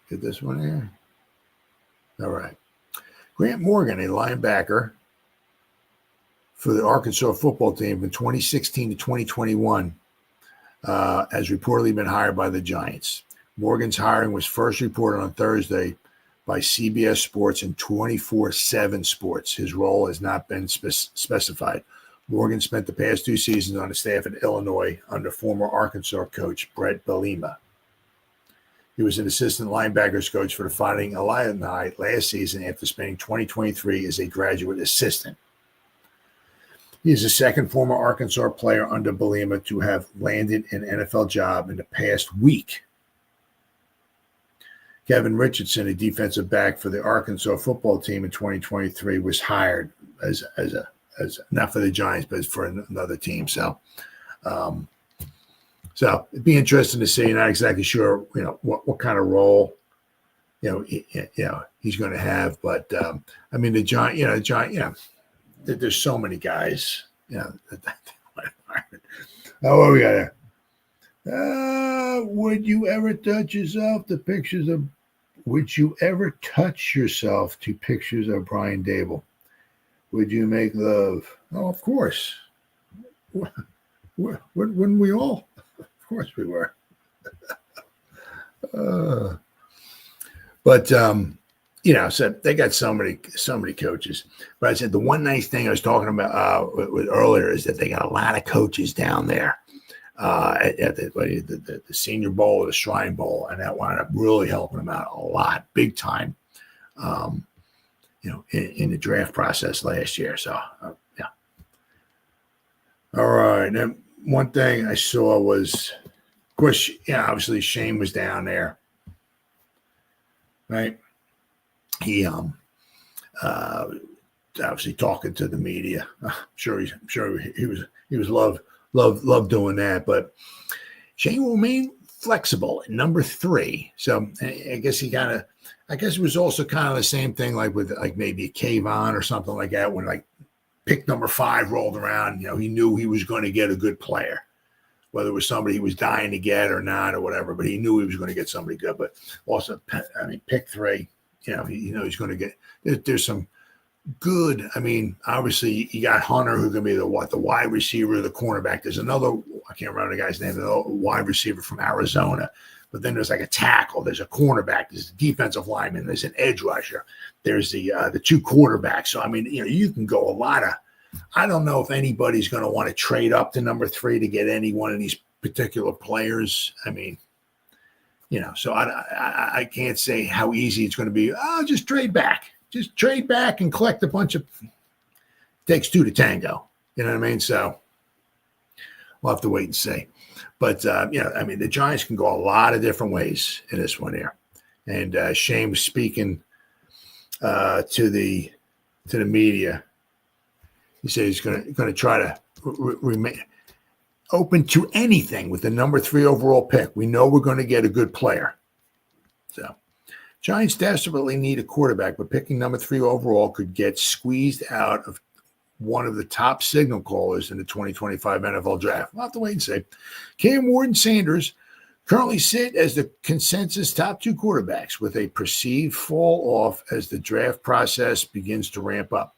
Get this one here. All right. Grant Morgan, a linebacker for the Arkansas football team from 2016 to 2021, has reportedly been hired by the Giants. Morgan's hiring was first reported on Thursday by CBS Sports and 24/7 Sports. His role has not been specified. Morgan spent the past 2 seasons on the staff at Illinois under former Arkansas coach Brett Bielema. He was an assistant linebackers coach for the Fighting Illini last season after spending 2023 as a graduate assistant. He is the second former Arkansas player under Bielema to have landed an NFL job in the past week. Kevin Richardson, a defensive back for the Arkansas football team in 2023, was hired as not for the Giants, but for another team. So it'd be interesting to see. Not exactly sure, what kind of role, he's going to have. But I mean, the Giant, there's so many guys, Oh, what we got here? Would you ever touch yourself to pictures of? Would you ever touch yourself to pictures of Brian Daboll? Would you make love? Oh, of course. Wouldn't we all? Of course we were. But So they got so many coaches. But I said the one nice thing I was talking about earlier is that they got a lot of coaches down there at the Senior Bowl or the Shrine Bowl, and that wound up really helping them out a lot, big time. In the draft process last year. So, yeah. All right. And one thing I saw was, of course, obviously Shane was down there, right? He obviously talking to the media. I'm sure he was love doing that. But Shane will remain flexible at number 3. So I guess it was also kind of the same thing, like with like maybe a Kayvon or something like that, when like pick number 5 rolled around. He knew he was going to get a good player, whether it was somebody he was dying to get or not or whatever. But he knew he was going to get somebody good. But also, pick 3. He's going to get. There's some good. Obviously you got Hunter, who's going to be the wide receiver, the cornerback. There's another. I can't remember the guy's name. The wide receiver from Arizona. But then there's like a tackle, there's a cornerback, there's a defensive lineman, there's an edge rusher, there's the 2 quarterbacks. So you can go a lot of. I don't know if anybody's going to want to trade up to number 3 to get any one of these particular players. So I can't say how easy it's going to be. Oh, just trade back and collect a bunch of. Takes 2 to tango. You know what I mean? So we'll have to wait and see. But, the Giants can go a lot of different ways in this one here. And Shane was speaking to the media. He said he's going to try to remain open to anything with the number 3 overall pick. We know we're going to get a good player. So Giants desperately need a quarterback, but picking number 3 overall could get squeezed out of one of the top signal callers in the 2025 NFL draft. We'll have to wait and see. Cam Ward and Sanders currently sit as the consensus top 2 quarterbacks, with a perceived fall off as the draft process begins to ramp up.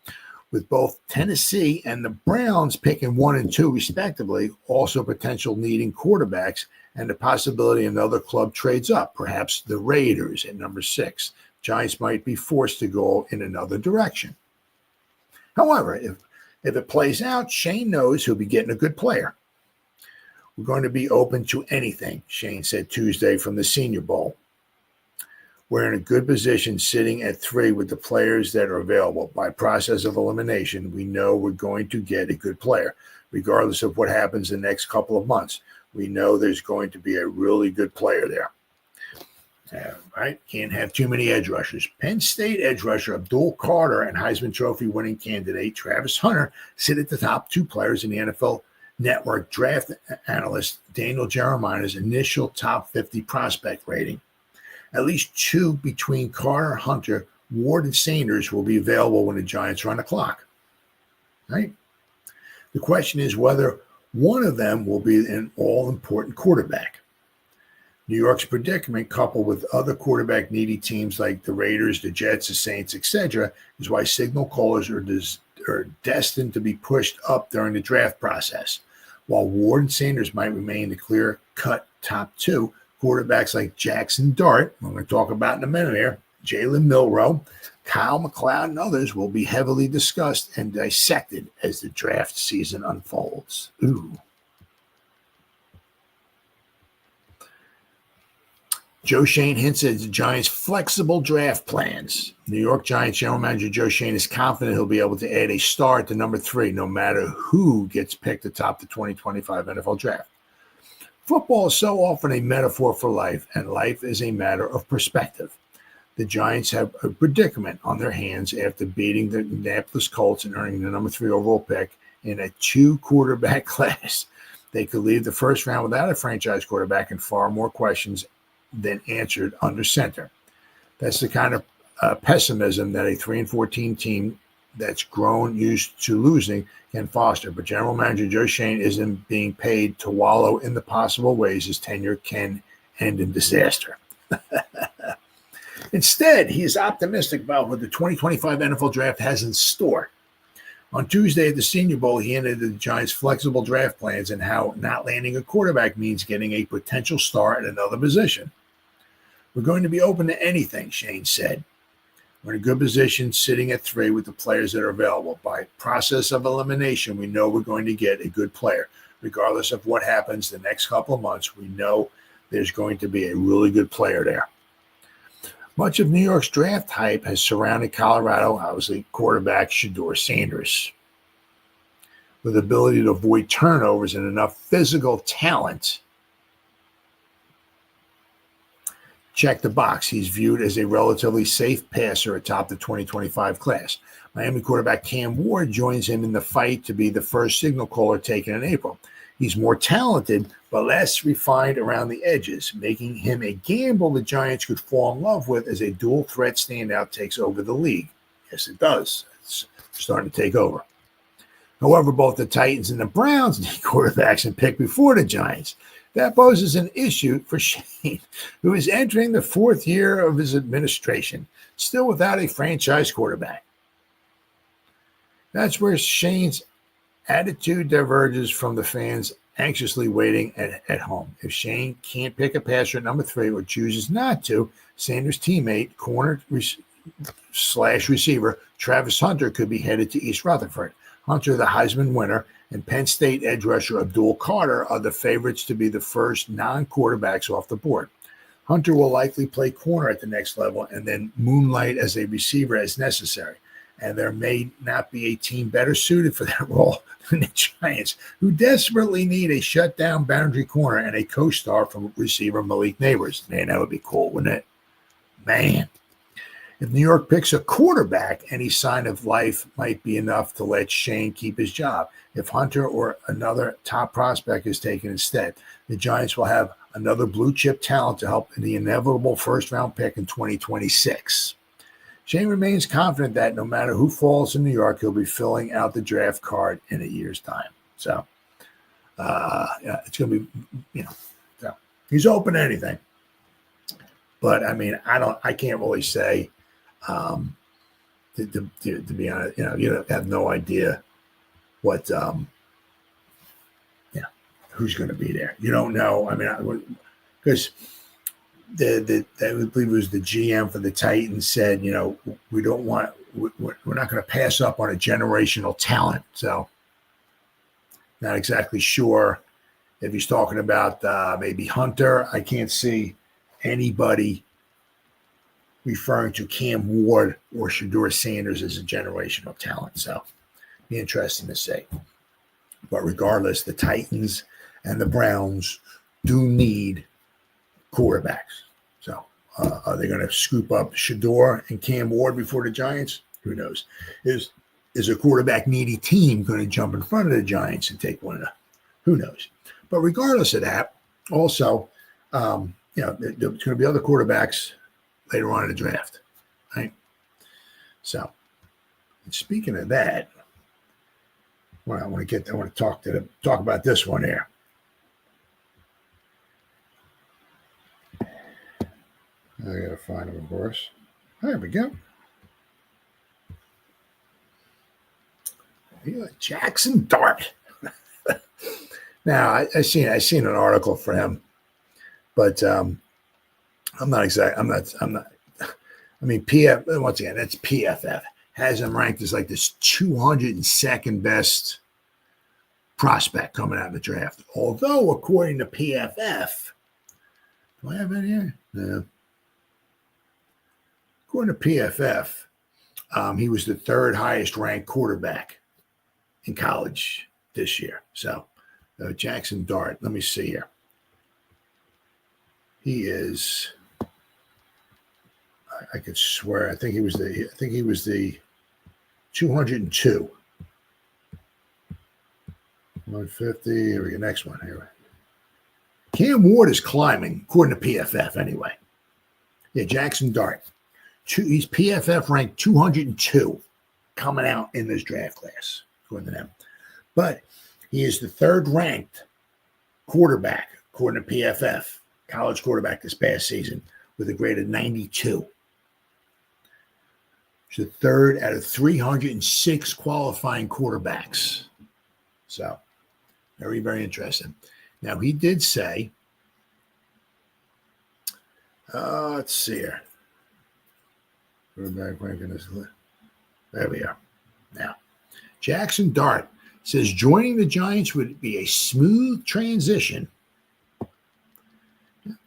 With both Tennessee and the Browns picking 1 and 2 respectively, also potential needing quarterbacks, and the possibility another club trades up, perhaps the Raiders at number 6. Giants might be forced to go in another direction. However, if it plays out, Shane knows he'll be getting a good player. We're going to be open to anything, Shane said Tuesday from the Senior Bowl. We're in a good position sitting at 3 with the players that are available. By process of elimination, we know we're going to get a good player, regardless of what happens in the next couple of months. We know there's going to be a really good player there. Right? Can't have too many edge rushers. Penn State edge rusher Abdul Carter and Heisman Trophy winning candidate Travis Hunter sit at the top 2 players in the NFL Network draft analyst Daniel Jeremiah's initial top 50 prospect rating. At least 2 between Carter, Hunter, Ward, and Sanders will be available when the Giants run the clock. Right? The question is whether one of them will be an all-important quarterback. New York's predicament, coupled with other quarterback-needy teams like the Raiders, the Jets, the Saints, etc., is why signal callers are destined to be pushed up during the draft process. While Ward and Sanders might remain the clear-cut top 2, quarterbacks like Jackson Dart, I'm going to talk about in a minute here, Jalen Milroe, Kyle McLeod, and others will be heavily discussed and dissected as the draft season unfolds. Ooh. Joe Schoen hints at the Giants' flexible draft plans. New York Giants general manager Joe Schoen is confident he'll be able to add a star at the number 3, no matter who gets picked atop the 2025 NFL draft. Football is so often a metaphor for life, and life is a matter of perspective. The Giants have a predicament on their hands after beating the Indianapolis Colts and earning the number 3 overall pick in a 2-quarterback class. They could leave the first round without a franchise quarterback and far more questions than answered under center. That's the kind of pessimism that a 3-14 team that's grown used to losing can foster. But general manager Joe Schoen isn't being paid to wallow in the possible ways his tenure can end in disaster. Instead, he is optimistic about what the 2025 NFL draft has in store. On Tuesday at the Senior Bowl, he ended the Giants' flexible draft plans and how not landing a quarterback means getting a potential star at another position. We're going to be open to anything, Shane said. We're in a good position sitting at 3 with the players that are available. By process of elimination, we know we're going to get a good player. Regardless of what happens the next couple of months, we know there's going to be a really good player there. Much of New York's draft hype has surrounded Colorado, obviously, quarterback Shedeur Sanders. With the ability to avoid turnovers and enough physical talent, check the box. He's viewed as a relatively safe passer atop the 2025 class. Miami quarterback Cam Ward joins him in the fight to be the first signal caller taken in April. He's more talented, but less refined around the edges, making him a gamble the Giants could fall in love with as a dual threat standout takes over the league. Yes, it does. It's starting to take over. However, both the Titans and the Browns need quarterbacks and pick before the Giants. That poses an issue for Shane, who is entering the 4th year of his administration, still without a franchise quarterback. That's where Shane's attitude diverges from the fans anxiously waiting at home. If Shane can't pick a passer at number 3 or chooses not to, Sanders' teammate, corner/receiver Travis Hunter could be headed to East Rutherford. Hunter, the Heisman winner, and Penn State edge rusher Abdul Carter are the favorites to be the first non-quarterbacks off the board. Hunter will likely play corner at the next level and then moonlight as a receiver as necessary. And there may not be a team better suited for that role than the Giants, who desperately need a shutdown boundary corner and a co-star from receiver Malik Neighbors. Man, that would be cool, wouldn't it? Man. If New York picks a quarterback, any sign of life might be enough to let Shane keep his job. If Hunter or another top prospect is taken instead, the Giants will have another blue-chip talent to help in the inevitable first-round pick in 2026. Shane remains confident that no matter who falls in New York, he'll be filling out the draft card in a year's time. So, it's going to be, so he's open to anything. But I mean, I can't really say. To be honest, you have no idea what, who's going to be there. You don't know. I mean, because I believe it was the GM for the Titans said, we're not going to pass up on a generational talent. So, not exactly sure if he's talking about maybe Hunter. I can't see anybody referring to Cam Ward or Shedeur Sanders as a generational talent. So, be interesting to see. But regardless, the Titans and the Browns do need quarterbacks. So, are they going to scoop up Shedeur and Cam Ward before the Giants? Who knows? Is a quarterback needy team going to jump in front of the Giants and take one of them? Who knows? But regardless of that, also, there's going to be other quarterbacks later on in the draft, right? So, speaking of that, I want to talk about this one here. I gotta find him, of course. There we go. Jackson Dart. Now, I seen an article for him, but I'm not. I mean, once again, that's PFF. Has him ranked as like this 202nd best prospect coming out of the draft. Although, according to PFF, do I have it here? No. According to PFF, he was the 3rd highest ranked quarterback in college this year. So, Jackson Dart, let me see here. He is. I could swear. I think he was the 202. 150. Here we go. Next one here. Cam Ward is climbing, according to PFF anyway. Yeah, Jackson Dart. He's PFF ranked 202 coming out in this draft class, according to them. But he is the 3rd ranked quarterback, according to PFF, college quarterback this past season, with a grade of 92. He's the 3rd out of 306 qualifying quarterbacks. So, very, very interesting. Now, he did say, let's see here. Quarterback ranking this list. There we are. Now, Jackson Dart says joining the Giants would be a smooth transition.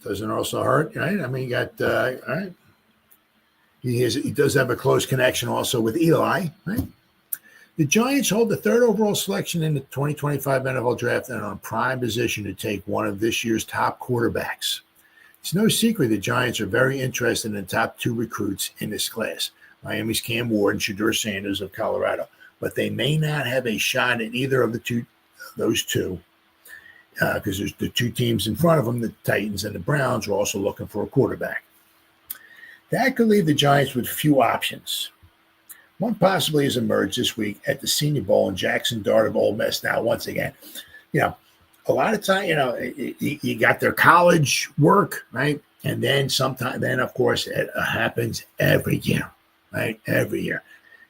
Doesn't also hurt, right? I mean, you got, all right. He does have a close connection also with Eli, right? The Giants hold the third overall selection in the 2025 NFL Draft and are in prime position to take one of this year's top quarterbacks. It's no secret the Giants are very interested in the top two recruits in this class, Miami's Cam Ward and Shedeur Sanders of Colorado. But they may not have a shot at either of those two, because there's the two teams in front of them, the Titans and the Browns, are also looking for a quarterback. That could leave the Giants with few options. One possibly has emerged this week at the Senior Bowl in Jackson Dart of Ole Miss. Now, once again, a lot of time, you got their college work, right? And then of course, it happens every year, right? Every year.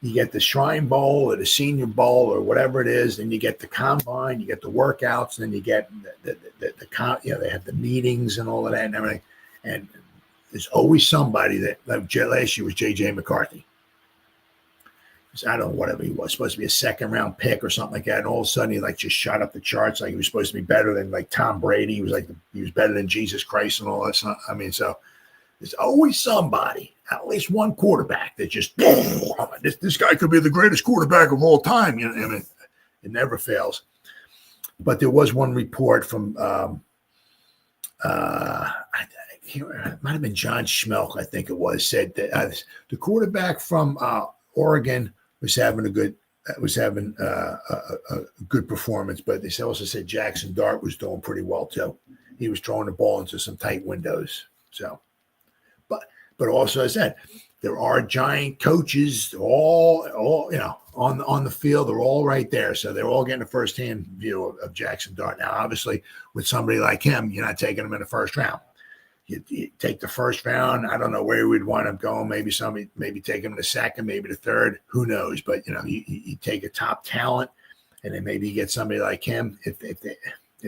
You get the Shrine Bowl or the Senior Bowl or whatever it is, and you get the combine, you get the workouts, and then you get they have the meetings and all of that and everything. And there's always somebody that, like last year was J.J. McCarthy. I don't know, whatever he was, supposed to be a second-round pick or something like that. And all of a sudden, he just shot up the charts like he was supposed to be better than like Tom Brady. He was better than Jesus Christ and all that stuff. I mean, so there's always somebody, at least one quarterback that just this guy could be the greatest quarterback of all time. I mean, it never fails. But there was one report from it might have been John Schmelk, I think it was, said that the quarterback from Oregon was having a good performance, but they also said Jackson Dart was doing pretty well too. He was throwing the ball into some tight windows. So, but also I said there are Giant coaches all on the field. They're all right there, so they're all getting a firsthand view of Jackson Dart. Now, obviously, with somebody like him, you're not taking him in the first round. You take the first round. I don't know where we'd wind up going. Maybe take him in the second, maybe the third. Who knows? But you take a top talent, and then maybe you get somebody like him. If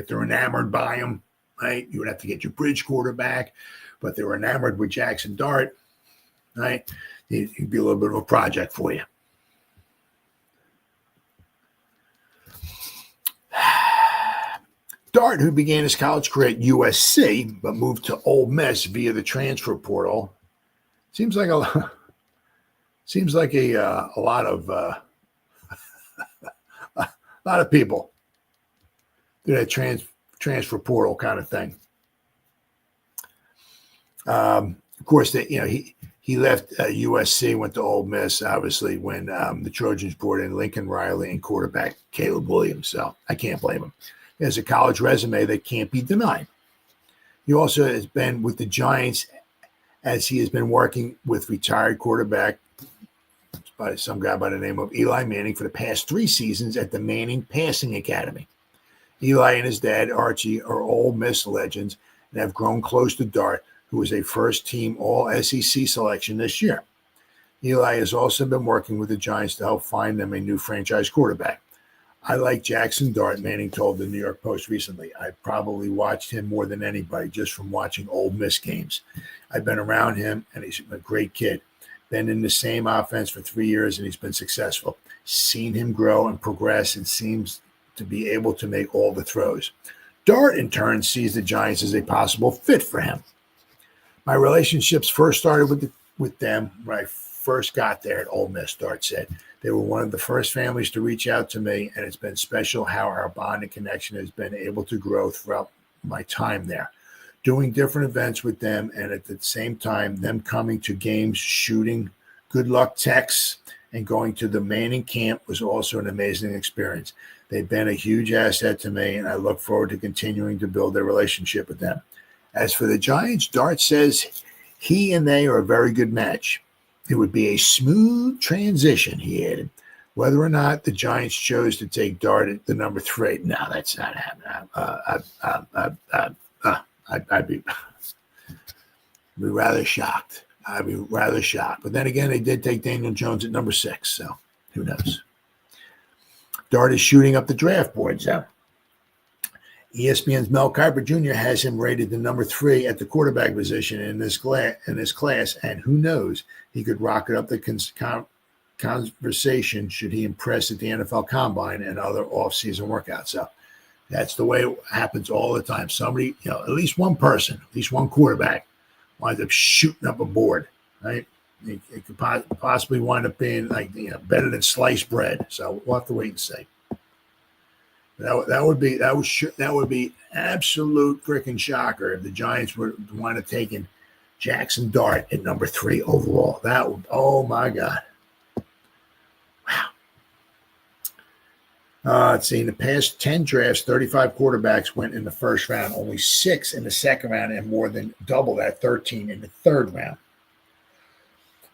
they're enamored by him, right? You would have to get your bridge quarterback, but they're enamored with Jackson Dart, right? He'd be a little bit of a project for you. Dart, who began his college career at USC but moved to Ole Miss via the transfer portal, seems like a lot of a lot of people do that transfer portal kind of thing. Of course, he left USC, went to Ole Miss, obviously, when the Trojans brought in Lincoln Riley and quarterback Caleb Williams. So I can't blame him. He has a college resume that can't be denied. He also has been with the Giants as he has been working with retired quarterback by some guy by the name of Eli Manning for the past 3 seasons at the Manning Passing Academy. Eli and his dad, Archie, are Ole Miss legends and have grown close to Dart, who was a first-team All-SEC selection this year. Eli has also been working with the Giants to help find them a new franchise quarterback. I like Jackson Dart, Manning told the New York Post recently. I probably watched him more than anybody just from watching Ole Miss games. I've been around him, and he's a great kid. Been in the same offense for 3 years, and he's been successful. Seen him grow and progress and seems to be able to make all the throws. Dart, in turn, sees the Giants as a possible fit for him. My relationships first started with them when I first got there at Ole Miss, Dart said. They were one of the first families to reach out to me, and it's been special how our bond and connection has been able to grow throughout my time there. Doing different events with them, and at the same time, them coming to games, shooting good luck texts, and going to the Manning camp was also an amazing experience. They've been a huge asset to me, and I look forward to continuing to build a relationship with them. As for the Giants, Dart says he and they are a very good match. It would be a smooth transition, he added. Whether or not the Giants chose to take Dart at the number 3, no, that's not happening. I'd be rather shocked. But then again, they did take Daniel Jones at number 6, so who knows? Dart is shooting up the draft boards now. ESPN's Mel Kiper Jr. has him rated the number 3 at the quarterback position in this class, and who knows, he could rocket up the conversation should he impress at the NFL Combine and other off-season workouts. So that's the way it happens all the time. Somebody, at least one person, at least one quarterback winds up shooting up a board, right? It could possibly wind up being better than sliced bread. So we'll have to wait and see. That would be absolute freaking shocker if the Giants would wind up taking Jackson Dart at number 3 overall. That would, oh my God. Wow. Let's see, in the past 10 drafts, 35 quarterbacks went in the first round, only 6 in the second round, and more than double that, 13 in the third round.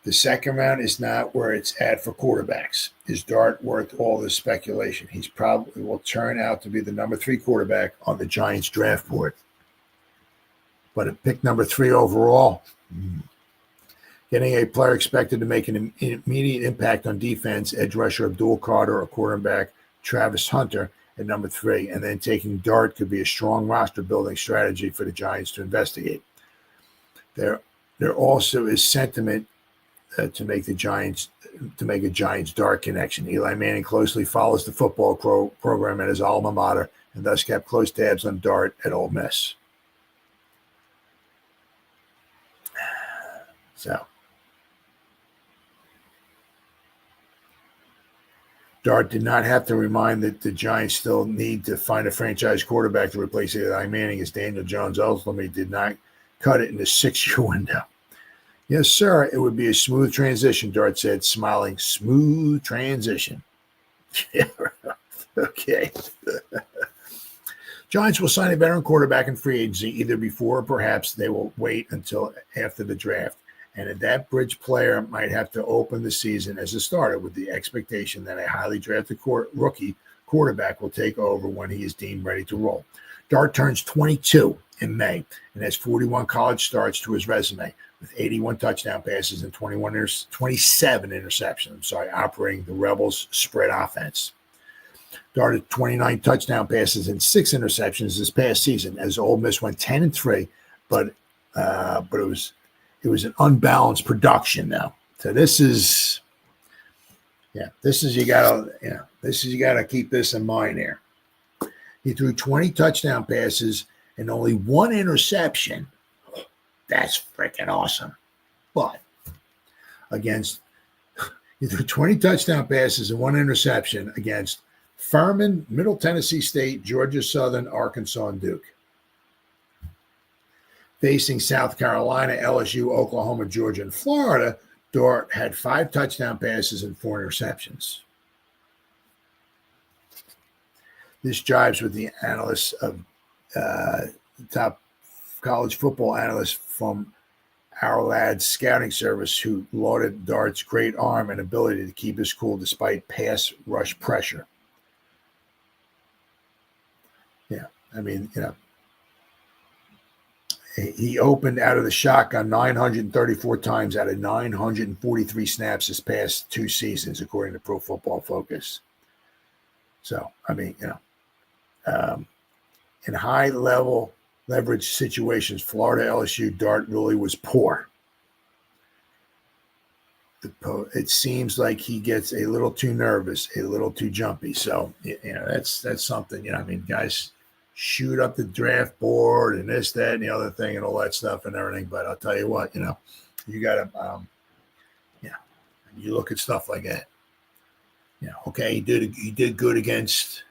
The second round is not where it's at for quarterbacks. Is Dart worth all this speculation? He's probably will turn out to be the number 3 quarterback on the Giants draft board. But at pick number 3 overall, getting a player expected to make an immediate impact on defense, edge rusher Abdul Carter or quarterback Travis Hunter at number 3, and then taking Dart could be a strong roster building strategy for the Giants to investigate. There also is sentiment to make a Giants Dart connection. Eli Manning closely follows the football program at his alma mater and thus kept close tabs on Dart at Ole Miss. So Dart did not have to remind that the Giants still need to find a franchise quarterback to replace Eli Manning, as Daniel Jones ultimately did not cut it in the 6-year window. Yes, sir, it would be a smooth transition, Dart said, smiling. Smooth transition. Okay. Giants will sign a veteran quarterback in free agency either before or perhaps they will wait until after the draft. And that bridge player might have to open the season as a starter with the expectation that a highly drafted rookie quarterback will take over when he is deemed ready to roll. Dart turns 22 in May and has 41 college starts to his resume, with 81 touchdown passes and 27 interceptions, operating the Rebels' spread offense. Dart had 29 touchdown passes and 6 interceptions this past season, as Ole Miss went 10-3, but it was an unbalanced production now. So this is you gotta keep this in mind here. He threw 20 touchdown passes and only 1 interception. That's freaking awesome. But he threw 20 touchdown passes and 1 interception against Furman, Middle Tennessee State, Georgia Southern, Arkansas, and Duke. Facing South Carolina, LSU, Oklahoma, Georgia, and Florida, Dart had 5 touchdown passes and 4 interceptions. This jives with the analysts of top college football analysts from Our Lads scouting service, who lauded Dart's great arm and ability to keep his cool despite pass rush pressure. Yeah, I mean, he opened out of the shotgun 934 times out of 943 snaps his past 2 seasons, according to Pro Football Focus. So, I mean, in high-level leverage situations, Florida LSU, Dart really was poor. It seems like he gets a little too nervous, a little too jumpy. So, that's something, guys shoot up the draft board and this, that, and the other thing and all that stuff and everything. But I'll tell you what, you got to, you look at stuff like that. Okay, he did good against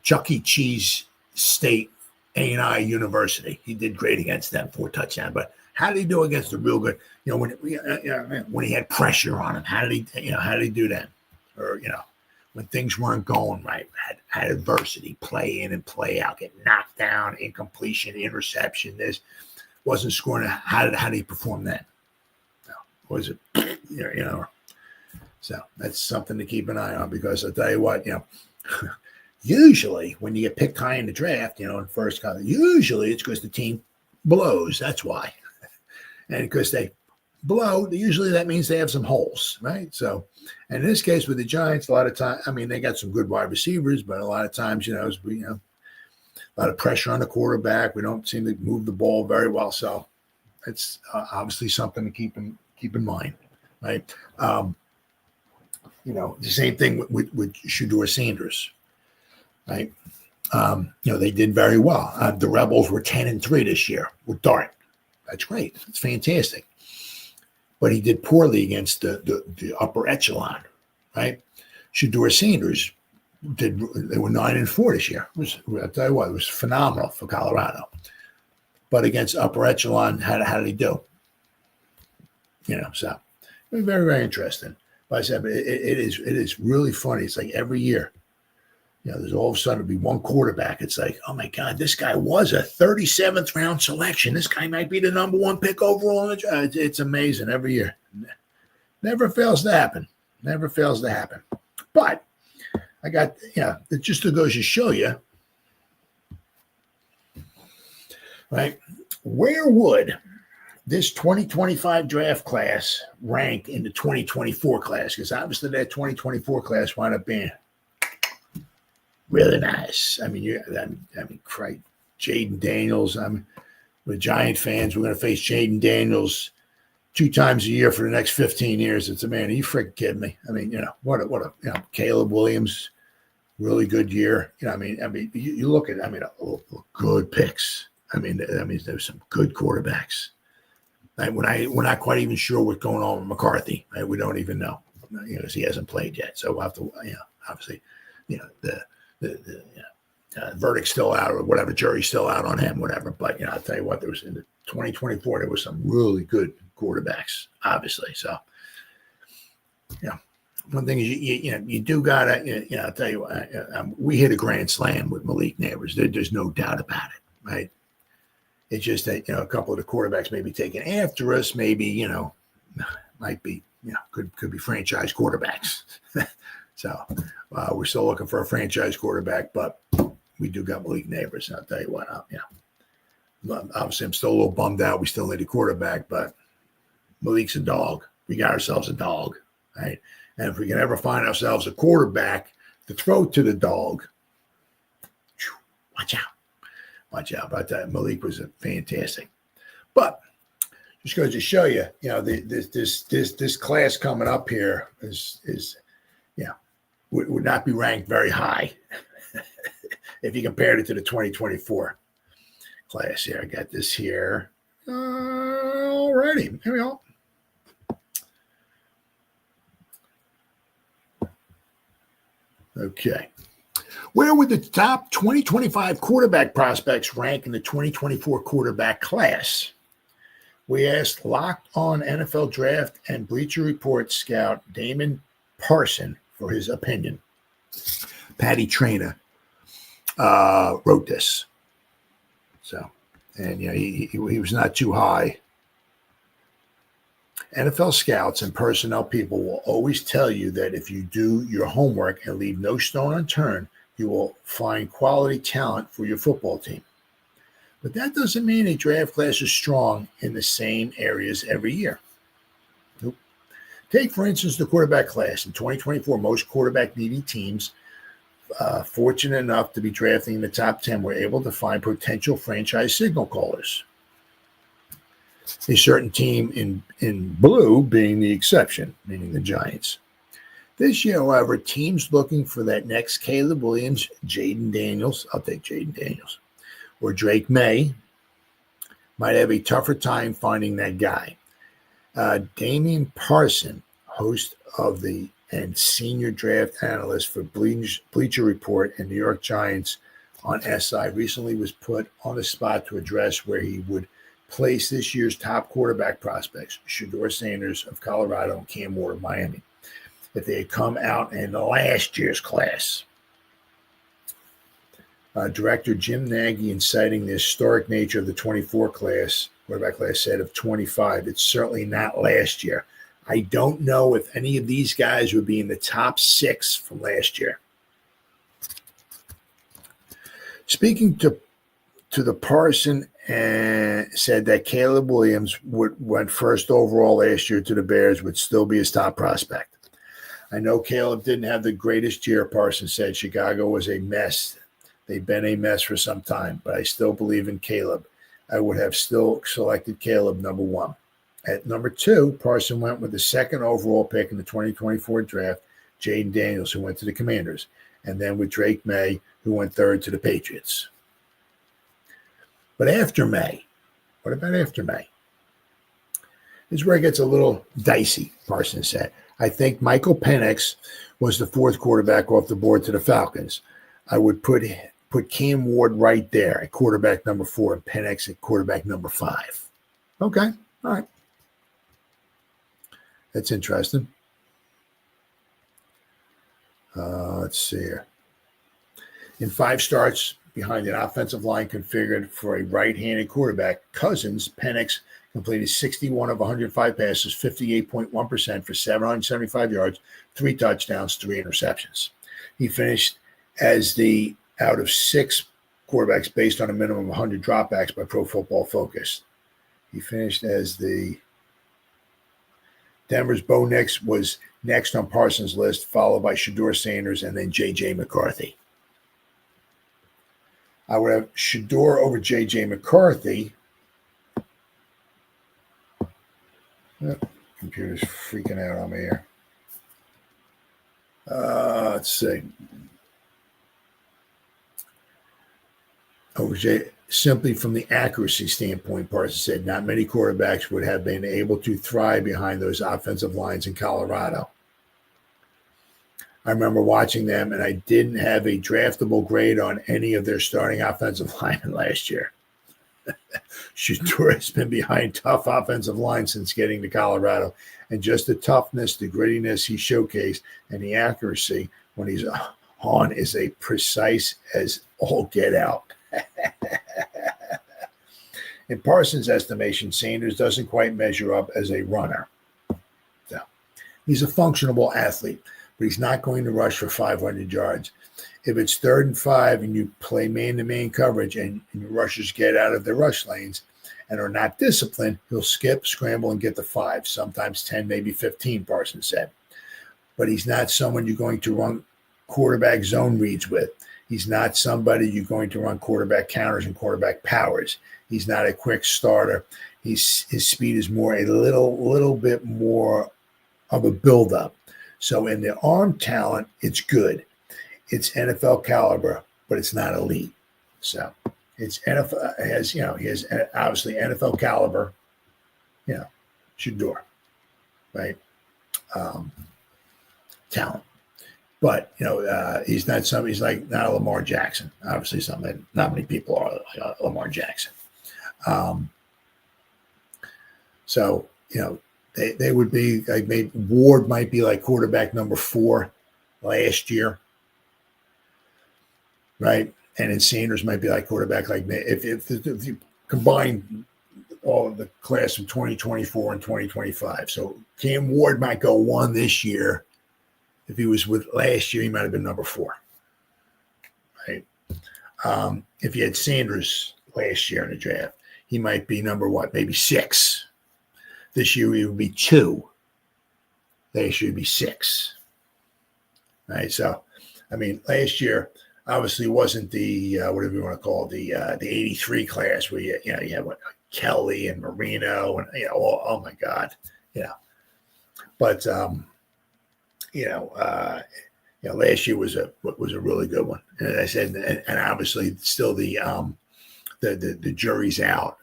Chuck E. Cheese State A&I University. He did great against them, 4 touchdowns. But how did he do against the real good? When he had pressure on him, how did he do that? Or when things weren't going right, had adversity, play in and play out, get knocked down, incompletion, interception. This wasn't scoring. How did he perform then? Was it So that's something to keep an eye on, because I'll tell you what, usually when you get picked high in the draft, in first college, usually it's because the team blows. That's why. And because they blow, usually that means they have some holes, right? So, and in this case with the Giants, a lot of time, they got some good wide receivers, but a lot of times, A lot of pressure on the quarterback. We don't seem to move the ball very well. So it's obviously something to keep in mind, right? The same thing with Shedeur Sanders, right? They did very well. The Rebels were 10-3 this year with Dart. That's great. It's fantastic. But he did poorly against the upper echelon, right? Shedeur Sanders they were 9-4 this year. I'll tell you what, it was phenomenal for Colorado. But against upper echelon, how did he do? So it was very, very interesting. But I said, it is really funny. It's like every year, there's all of a sudden be one quarterback. It's like, oh my God, this guy was a 37th round selection. This guy might be the number one pick overall in the draft. It's amazing every year. Never fails to happen. Never fails to happen. But I got, it just goes to show you, right? Where would this 2025 draft class rank in the 2024 class? Because obviously that 2024 class wound up being really nice. I mean, Christ, Jaden Daniels. We're Giant fans. We're going to face Jaden Daniels 2 times a year for the next 15 years. It's are you freaking kidding me? I mean, what a Caleb Williams, really good year. You look at, good picks. There's some good quarterbacks. Right? We're not quite even sure what's going on with McCarthy. Right? We don't even know, because he hasn't played yet. So we'll have to, obviously, the verdict's still out, or whatever, jury's still out on him, whatever. But I'll tell you what, there was in the 2024, there was some really good quarterbacks, obviously. So, one thing is you do gotta, I'll tell you what, we hit a grand slam with Malik Neighbors. There's no doubt about it, right? It's just that a couple of the quarterbacks may be taken after us, maybe might be could be franchise quarterbacks. So we're still looking for a franchise quarterback, but we do got Malik Neighbors. And I'll tell you what, obviously I'm still a little bummed out. We still need a quarterback, but Malik's a dog. We got ourselves a dog, right? And if we can ever find ourselves a quarterback to throw to the dog, watch out. Watch out. But Malik was fantastic. But just goes to show you, this class coming up here is would not be ranked very high if you compared it to the 2024 class here. I got this here already. Here we go. Okay. Where would the top 2025 quarterback prospects rank in the 2024 quarterback class? We asked Locked On NFL Draft and Bleacher Report scout Damon Parson for his opinion. Patty Traina wrote this. So, and he was not too high. NFL scouts and personnel people will always tell you that if you do your homework and leave no stone unturned, you will find quality talent for your football team. But that doesn't mean a draft class is strong in the same areas every year. Nope. Take, for instance, the quarterback class. In 2024, most quarterback-needy teams fortunate enough to be drafting in the top 10 were able to find potential franchise signal callers. A certain team in blue being the exception, meaning the Giants. This year, however, teams looking for that next Caleb Williams, Jaden Daniels, I'll take Jaden Daniels, or Drake May, might have a tougher time finding that guy. Damian Parson, host of and senior draft analyst for Bleacher Report and New York Giants on SI, recently was put on the spot to address where he would place this year's top quarterback prospects, Shedeur Sanders of Colorado and Cam Ward of Miami, if they had come out in last year's class. Director Jim Nagy, in citing the historic nature of the 24 class, quarterback class, said of 25, it's certainly not last year. I don't know if any of these guys would be in the top 6 from last year. Speaking to the Parson, said that Caleb Williams went first overall last year to the Bears, would still be his top prospect. I know Caleb didn't have the greatest year, Parson said. Chicago was a mess. They've been a mess for some time, but I still believe in Caleb. I would have still selected Caleb number 1. At number 2, Parson went with the second overall pick in the 2024 draft, Jaden Daniels, who went to the Commanders, and then with Drake May, who went 3rd to the Patriots. But after May, what about after May? This is where it gets a little dicey, Parson said. I think Michael Penix was the 4th quarterback off the board to the Falcons. I would put Cam Ward right there at quarterback number 4 and Penix at quarterback number 5. Okay, all right. That's interesting. Let's see here. In 5 starts behind an offensive line configured for a right-handed quarterback, Cousins, Penix completed 61 of 105 passes, 58.1% for 775 yards, 3 touchdowns, 3 interceptions. He finished as the out of 6 quarterbacks based on a minimum of 100 dropbacks by Pro Football Focus. He finished as the Denver's Bo Nix was next on Parsons' list, followed by Shedeur Sanders and then J.J. McCarthy. I would have Shedeur over J.J. McCarthy. Oh, computer's freaking out on me here. Let's see. Simply from the accuracy standpoint, Parsons said, not many quarterbacks would have been able to thrive behind those offensive lines in Colorado. I remember watching them, and I didn't have a draftable grade on any of their starting offensive linemen last year. Shedeur has been behind tough offensive lines since getting to Colorado, and just the toughness, the grittiness he showcased, and the accuracy when he's on is a precise as all get out. In Parsons' estimation, Sanders doesn't quite measure up as a runner. So, he's a functional athlete, but he's not going to rush for 500 yards. If it's 3rd and 5 and you play man-to-man coverage and your rushers get out of their rush lanes and are not disciplined, he'll skip, scramble, and get the 5, sometimes 10, maybe 15, Parsons said. But he's not someone you're going to run quarterback zone reads with. He's not somebody you're going to run quarterback counters and quarterback powers. He's not a quick starter. His speed is more a little bit more of a buildup. So in the arm talent, it's good. It's NFL caliber, but it's not elite. So it's NFL has, he has obviously NFL caliber, Shedeur, right? Talent. But, he's not somebody, he's like not a Lamar Jackson. Obviously something not many people are like Lamar Jackson. So, they would be like maybe Ward might be like quarterback number 4 last year. Right. And then Sanders might be like quarterback like if you combine all of the class of 2024 and 2025. So Cam Ward might go 1 this year. If he was with last year, he might have been number 4. Right. If you had Sanders last year in the draft, he might be number what? Maybe 6. This year he would be 2. Last year he'd be 6. Right. So, last year obviously wasn't the whatever you want to call it, the 83 class where you had what Kelly and Marino and oh my God, But last year was a really good one. And as I said, and obviously still the jury's out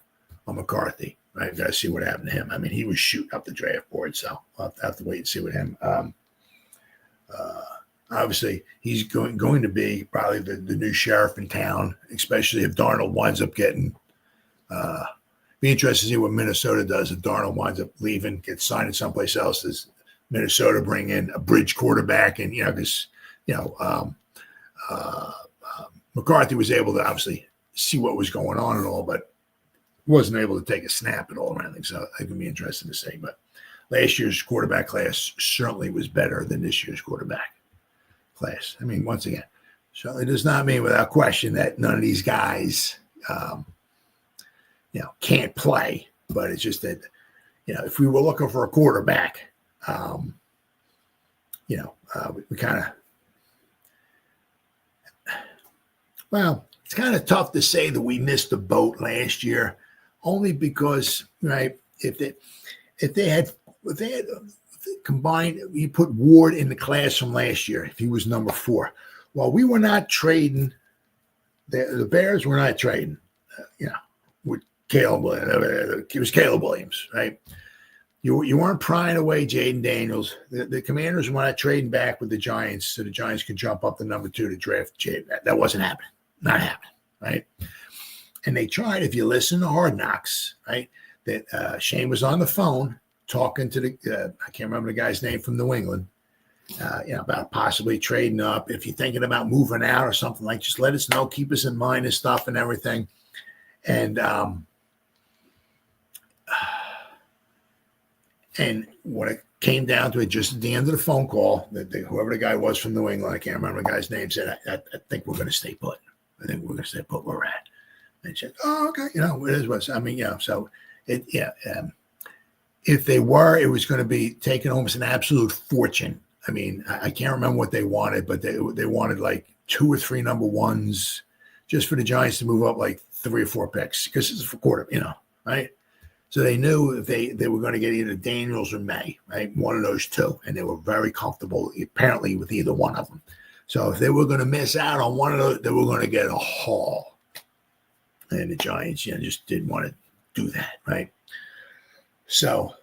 on McCarthy. Right, got to see what happened to him. He was shooting up the draft board, so I'll have to wait and see what him. Obviously, he's going to be probably the new sheriff in town, especially if Darnold winds up getting. Be interested to see what Minnesota does if Darnold winds up leaving, gets signed someplace else. Does Minnesota bring in a bridge quarterback? And because McCarthy was able to obviously see what was going on and all, but wasn't able to take a snap at all or anything. So it can be interesting to see. But last year's quarterback class certainly was better than this year's quarterback class. Once again, certainly does not mean without question that none of these guys, can't play. But it's just that, if we were looking for a quarterback, we kind of Well, it's kind of tough to say that we missed the boat last year, only because, right, if they had combined, you put Ward in the class from last year, if he was number 4. Well, we were not trading, the Bears were not trading, with Caleb. It was Caleb Williams, right? You weren't prying away Jaden Daniels. The Commanders were not trading back with the Giants so the Giants could jump up to number 2 to draft Jaden. That wasn't happening. Not happening, right? And they tried, if you listen to Hard Knocks, right, that Shane was on the phone talking to I can't remember the guy's name from New England, about possibly trading up. If you're thinking about moving out or something, like, just let us know, keep us in mind and stuff and everything. And when it came down to it, just at the end of the phone call, whoever the guy was from New England, I can't remember the guy's name, said, I think we're going to stay put. I think we're going to stay put where we're at. And said, oh, okay, it is what, I mean, so if they were, it was going to be taking almost an absolute fortune. I mean, I can't remember what they wanted, but they wanted like 2 or 3 number 1s just for the Giants to move up like 3 or 4 picks, because it's for quarter, right? So they knew if they were going to get either Daniels or May, right? One of those 2, and they were very comfortable apparently with either one of them. So if they were going to miss out on one of those, they were going to get a haul. And the Giants, just didn't want to do that, right? So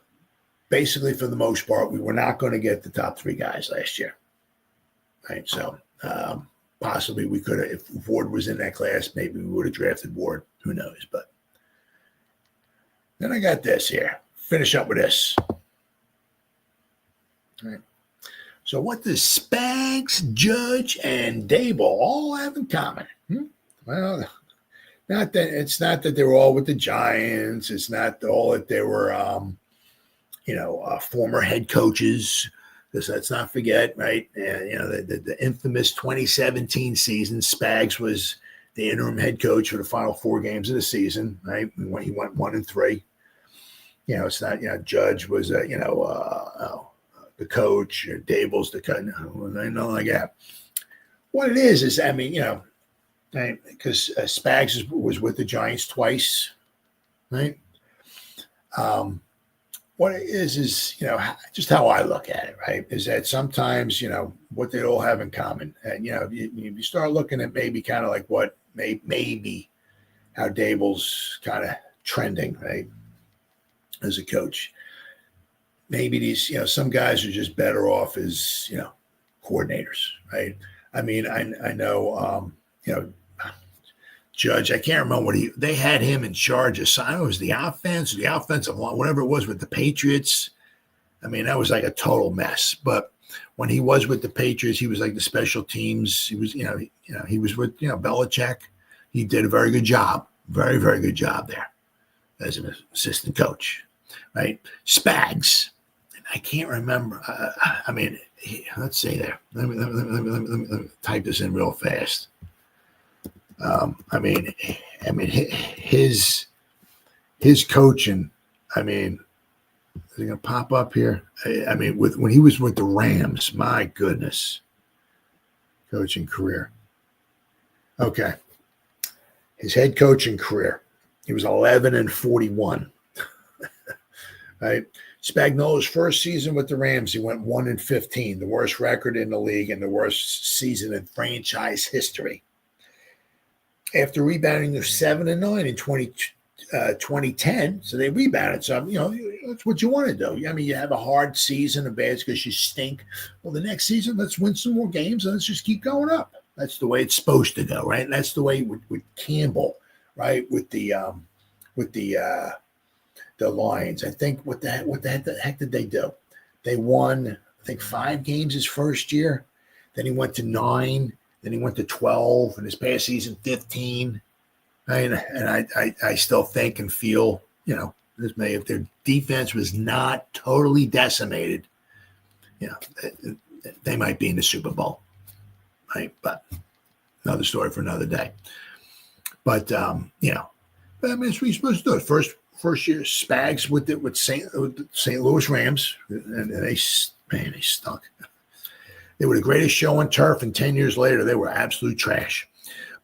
basically, for the most part, we were not going to get the top 3 guys last year, right? So possibly we could have, if Ward was in that class, maybe we would have drafted Ward. Who knows? But then I got this here. Finish up with this. All right. So what does Spags, Judge, and Daboll all have in common? Well, it's not that they were all with the Giants. It's not all that they were, former head coaches. Because let's not forget, right? The infamous 2017 season. Spags was the interim head coach for the final 4 games of the season, right? He went 1-3. It's not, Judge was, the coach, or Daboll's the coach. No, like that. What it is, I mean, because Spags was with the Giants twice, right? What it is, just how I look at it, right? Is that sometimes, what they all have in common. And, you start looking at maybe kind of like what maybe how Daboll's kind of trending, right? As a coach. Maybe these, some guys are just better off as, coordinators, right? I mean, I know, Judge, I can't remember they had him in charge of, I don't know, it was the offense or the offensive line, whatever it was with the Patriots. I mean, that was like a total mess. But when he was with the Patriots, he was like the special teams. He was, he was with, Belichick. He did a very good job, very, very good job there as an assistant coach, right? Spags, I can't remember. Let's see there. Let me type this in real fast. His coaching. I mean, is it gonna pop up here? When he was with the Rams, my goodness, coaching career. Okay, his head coaching career. He was 11-41. Right. Spagnuolo's first season with the Rams, he went 1-15, the worst record in the league and the worst season in franchise history. After rebounding to 7-9 in 2010, so they rebounded. So, that's what you want to do. I mean, you have a hard season, and bad because you stink. Well, the next season, let's win some more games, and let's just keep going up. That's the way it's supposed to go, right? And that's the way with Campbell, right? With the Lions. I think what the heck did they do? They won, I think, 5 games his first year. Then he went to 9. Then he went to 12, and his past season 15. And I still think and feel, if their defense was not totally decimated, they might be in the Super Bowl, right? But another story for another day. But that's what you're supposed to do. First year, Spags with St. Louis Rams, and they stunk. They were the greatest show on turf, and 10 years later, they were absolute trash.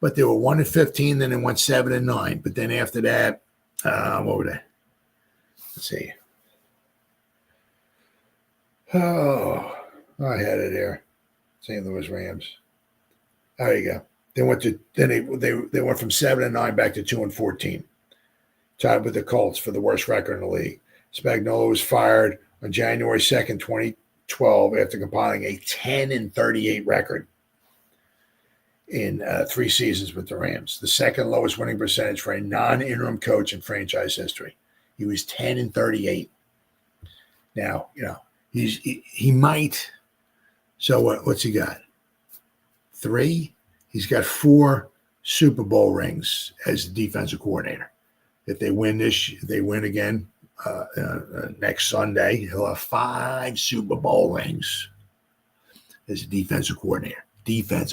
but they were 1-15. Then they went 7-9. But then after that, what were they? Let's see. Oh, I had it there. St. Louis Rams. There you go. They went to they went from 7-9 back to 2-14, tied with the Colts for the worst record in the league. Spagnuolo was fired on January 2nd, 2012, after compiling a 10-38 record in 3 seasons with the Rams, the second lowest winning percentage for a non-interim coach in franchise history. He was 10-38. Now, he might. So what's he got? 3. He's got 4 Super Bowl rings as the defensive coordinator. If they win again next Sunday, he'll have 5 Super Bowl rings as a defensive coordinator. But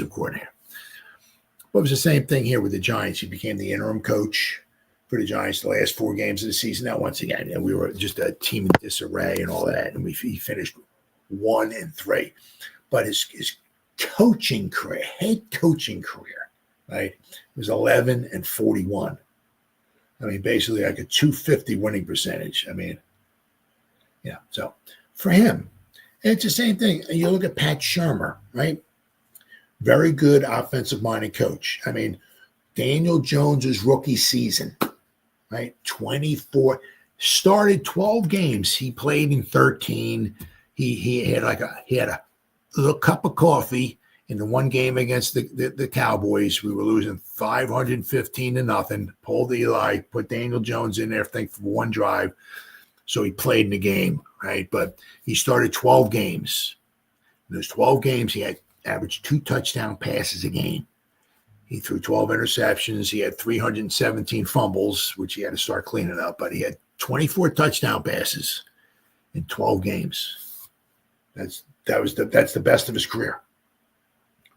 it was the same thing here with the Giants. He became the interim coach for the Giants the last 4 games of the season. Now, once again, we were just a team in disarray and all that, and he finished 1-3. But his head coaching career, right, was 11-41. I mean, basically like a 250 winning percentage. I mean, so for him, it's the same thing. You look at Pat Shurmur, right? Very good offensive-minded coach. I mean, Daniel Jones's rookie season, right? 24, started 12 games. He played in 13. He had a little cup of coffee in the one game against the Cowboys. We were losing 515-0. Pulled Eli, put Daniel Jones in there, I think, for one drive. So he played in the game, right? But he started 12 games. In those 12 games, he had averaged 2 touchdown passes a game. He threw 12 interceptions. He had 317 fumbles, which he had to start cleaning up. But he had 24 touchdown passes in 12 games. That's the best of his career.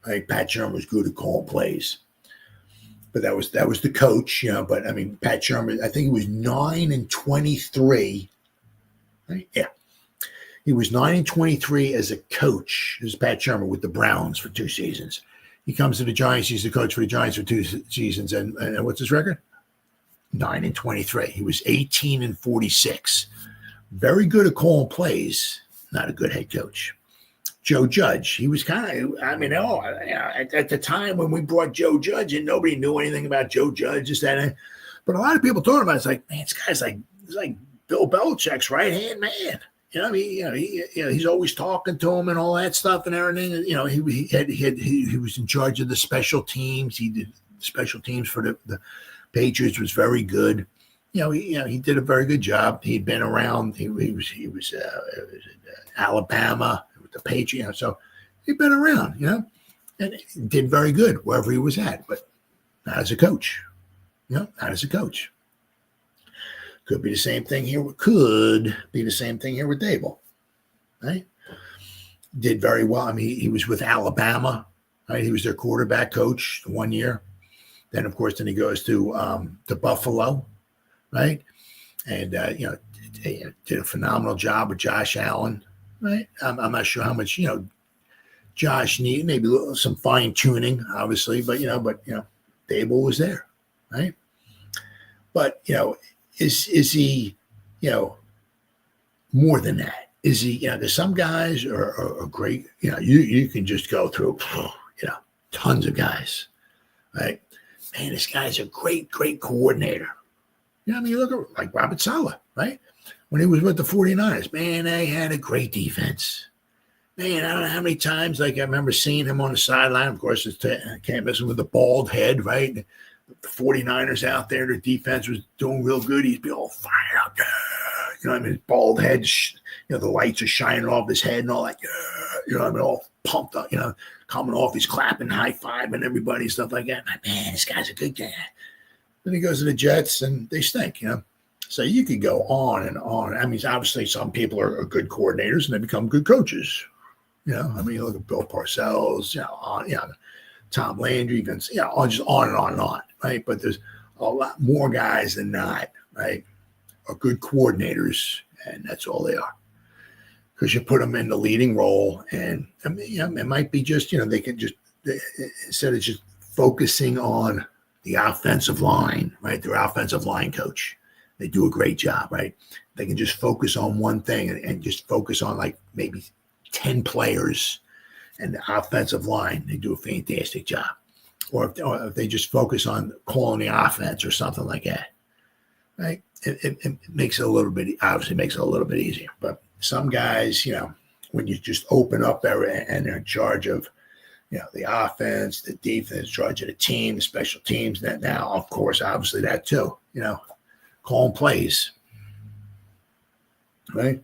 Right? Pat Shurmur was good at calling plays, but that was the coach, But I mean, Pat Shurmur, I think he was 9-23. Right? Yeah, he was 9-23 as a coach. This is Pat Shurmur with the Browns for 2 seasons. He comes to the Giants. He's the coach for the Giants for 2 seasons, and what's his record? 9-23. He was 18-46. Very good at calling plays. Not a good head coach. Joe Judge, he was kind of, at the time when we brought Joe Judge in, nobody knew anything about Joe Judge, but a lot of people talking about it. It's like, man, this guy's like Bill Belichick's right-hand man. He's always talking to him and all that stuff and everything. He was in charge of the special teams. He did special teams for the Patriots, was very good. He did a very good job. He'd been around. He was Alabama. The Patriots, so he'd been around, and did very good wherever he was at, but not as a coach, not as a coach. Could be the same thing here. Could be the same thing here with Daboll, right? Did very well. I mean, he was with Alabama, right? He was their quarterback coach 1 year. Then, of course, he goes to Buffalo, right? And did a phenomenal job with Josh Allen. Right, I'm not sure how much Josh needed, maybe some fine tuning, obviously, but Daboll was there, right? But is he more than that? Is he there's some guys are great. You can just go through tons of guys, right? Man, this guy's a great coordinator. You look at like Robert Saleh, right? When he was with the 49ers, man, they had a great defense. Man, I don't know how many times, I remember seeing him on the sideline. Of course, I can't miss him with the bald head, right? The 49ers out there, their defense was doing real good. He'd be all fired up. His bald head, the lights are shining off his head and all that. All pumped up, coming off. He's clapping, high-fiving everybody, stuff like that. Man, this guy's a good guy. Then he goes to the Jets, and they stink, So you could go on and on. I mean, obviously, some people are good coordinators and they become good coaches. You look at Bill Parcells, Tom Landry, Vince, just on and on and on, right? But there's a lot more guys than not, right, are good coordinators, and that's all they are. Because you put them in the leading role, and it might be just, they can just, instead of just focusing on the offensive line, right? Their offensive line coach. They do a great job, right? They can just focus on one thing and just focus on like maybe 10 players and the offensive line. They do a fantastic job. Or if they just focus on calling the offense or something like that, right? It makes it a little bit, obviously makes it a little bit easier. But some guys, when you just open up there and they're in charge of, the offense, the defense, in charge of the team, the special teams, that now, of course, obviously that too, calling plays, right?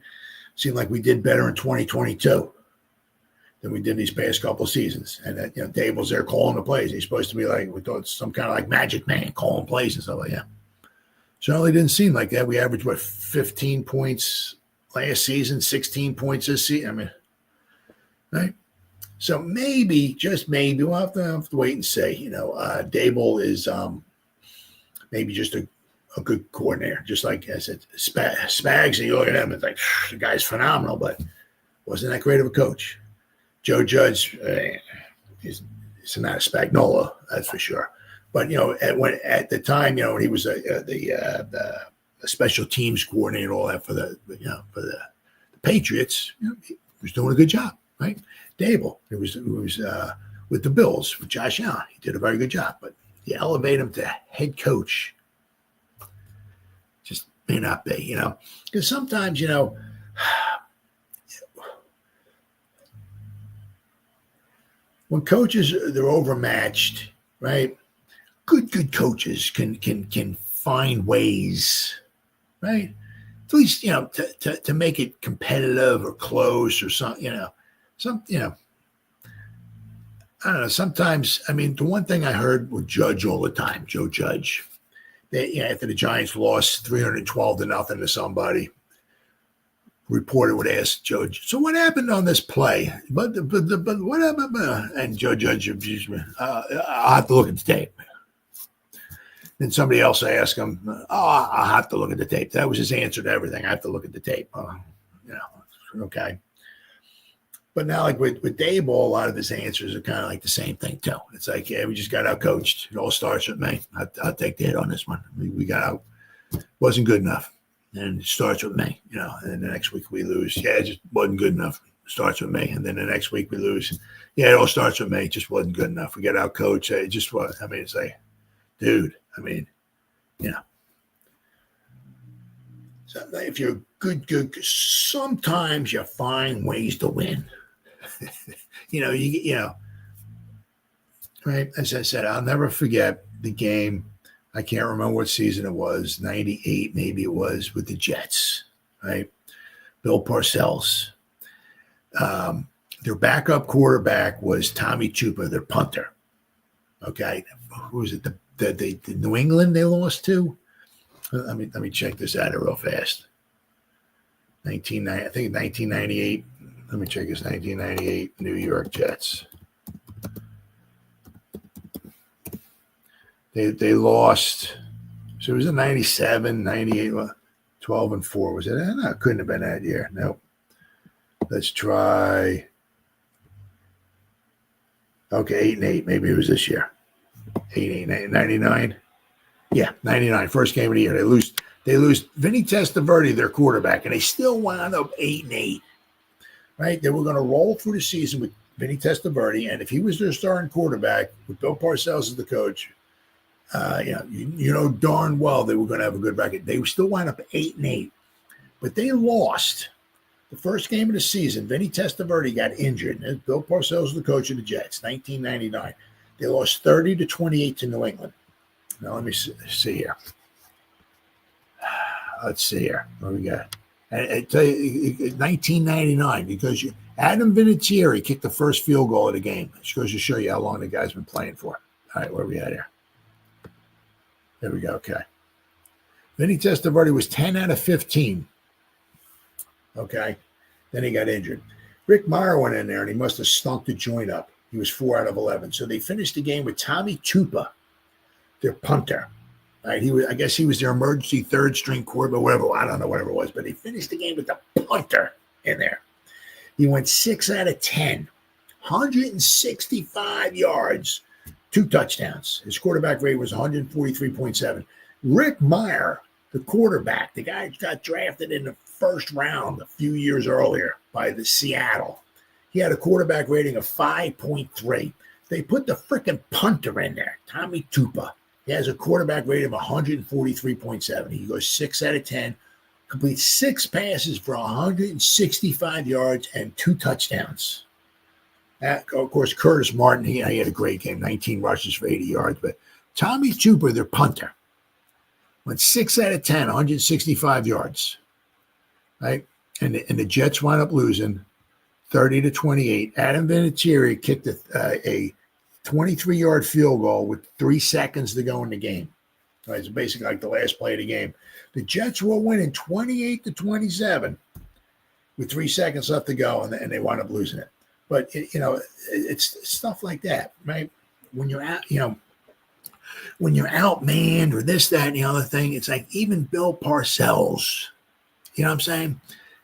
Seemed like we did better in 2022 than we did these past couple of seasons. And that, Daboll's there calling the plays. He's supposed to be like, we thought some kind of like magic man calling plays and stuff like that. Certainly didn't seem like that. We averaged, 15 points last season, 16 points this season. I mean, right? So maybe, just maybe, we'll have to wait and see. Daboll is maybe just a good coordinator. Just like I said, Spags, and you look at him, it's like, the guy's phenomenal, but wasn't that great of a coach. Joe Judge, he's not a Spagnola, that's for sure. But, at the time, when he was the special teams coordinator and all that for the Patriots, he was doing a good job, right? Daboll, it was with the Bills, with Josh Allen. He did a very good job, but you elevate him to head coach, just may not be, because sometimes, when coaches, they're overmatched, right? Good coaches can find ways, right? At least, to make it competitive or close or something, I don't know. Sometimes, the one thing I heard with Judge all the time, Joe Judge, that, after the Giants lost 312-0 to somebody, reporter would ask Judge, so what happened on this play? But what happened? And Joe Judge, I'll have to look at the tape. Then somebody else asked him, I'll have to look at the tape. That was his answer to everything. I have to look at the tape. Okay. But now, like with Daboll, a lot of his answers are kind of like the same thing, too. It's like, yeah, we just got out coached. It all starts with me. I'll take the hit on this one. We got out. Wasn't good enough. And it starts with me, and then the next week we lose. Yeah, it just wasn't good enough. It starts with me. And then the next week we lose. Yeah, it all starts with me. It just wasn't good enough. We got out coached. It just was. It's like, dude, so if you're good, sometimes you find ways to win. Right? As I said, I'll never forget the game. I can't remember what season it was, 98 maybe it was, with the Jets, right? Bill Parcells. Their backup quarterback was Tommy Chupa, their punter. Okay. Who was it? The New England they lost to? Let me check this out real fast. I think 1998. Let me check this. 1998 New York Jets. They lost. So it was in 97, 98, 12-4. Was it? No, it couldn't have been that year. Nope. Let's try. Okay, 8-8. Maybe it was this year. 8-8, 99. Yeah, 99. First game of the year. They lose Vinny Testaverde, their quarterback, and they still wound up 8-8. Right? They were going to roll through the season with Vinny Testaverde, and if he was their starting quarterback with Bill Parcells as the coach, darn well they were going to have a good record. They still wound up 8-8, but they lost the first game of the season. Vinny Testaverde got injured, and Bill Parcells was the coach of the Jets, 1999. They lost 30-28 to New England. Now let me see here. Let's see here. What we got? I tell you, 1999, because Adam Vinatieri kicked the first field goal of the game. It goes to show you how long the guy's been playing for. All right, where are we at here? There we go. Okay. Vinny Testaverde was 10 out of 15. Okay. Then he got injured. Rick Meyer went in there, and he must have stunk the joint up. He was 4 out of 11. So they finished the game with Tommy Chupa, their punter. Right? I guess he was their emergency third-string quarterback, whatever. I don't know, whatever it was. But they finished the game with the punter in there. He went 6 out of 10. 165 yards, 2 touchdowns. His quarterback rating was 143.7. Rick Meyer, the quarterback, the guy who got drafted in the first round a few years earlier by the Seattle, he had a quarterback rating of 5.3. They put the freaking punter in there, Tommy Tupa. He has a quarterback rating of 143.7. He goes 6 out of 10, completes 6 passes for 165 yards and 2 touchdowns. Of course, Curtis Martin, he had a great game, 19 rushes for 80 yards. But Tommy Tupa, their punter, went 6 out of 10, 165 yards. Right? And the Jets wound up losing 30-28. Adam Vinatieri kicked a 23-yard field goal with 3 seconds to go in the game. Right? It's basically like the last play of the game. The Jets were winning 28-27 with 3 seconds left to go, and they wound up losing it. But it's stuff like that, right? When you're out, when you're outmanned or this, that, and the other thing, it's like even Bill Parcells. You know what I'm saying?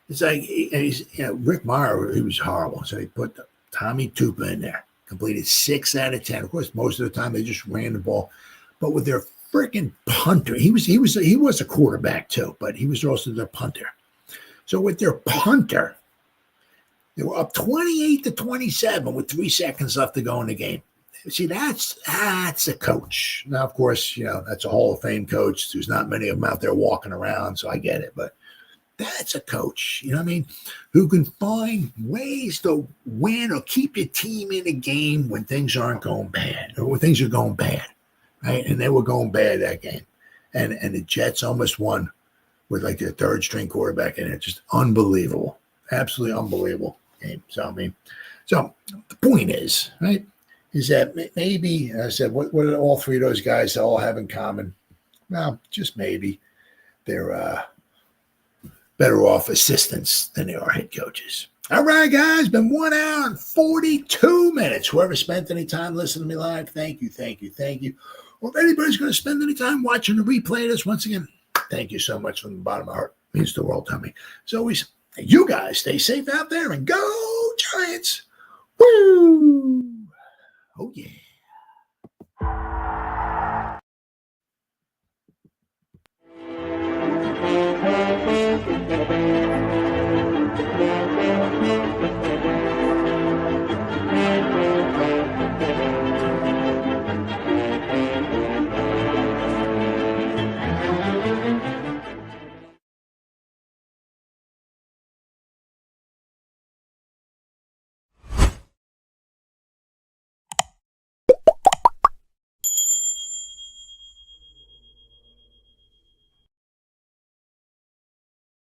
It's like Rick Meyer, he was horrible, so he put Tommy Tupa in there, completed 6 out of 10. Of course, most of the time they just ran the ball, but with their freaking punter, he was a quarterback too, but he was also their punter. So with their punter, they were up 28-27 with 3 seconds left to go in the game. See, that's a coach. Now, of course, that's a Hall of Fame coach. There's not many of them out there walking around, so I get it. But that's a coach, you know what I mean, who can find ways to win or keep your team in a game when things aren't going bad or when things are going bad, right? And they were going bad that game. And the Jets almost won with like their 3rd-string quarterback in it. Just unbelievable. Absolutely unbelievable game. So the point is, right, is that maybe, I said, what do all 3 of those guys all have in common? Well, just maybe they're better off assistants than they are head coaches. All right, guys, been 1 hour and 42 minutes. Whoever spent any time listening to me live, thank you. Or if anybody's going to spend any time watching the replay of this, once again, thank you so much from the bottom of my heart. It means the world to me. As always, you guys stay safe out there and go Giants. Woo! Oh, yeah.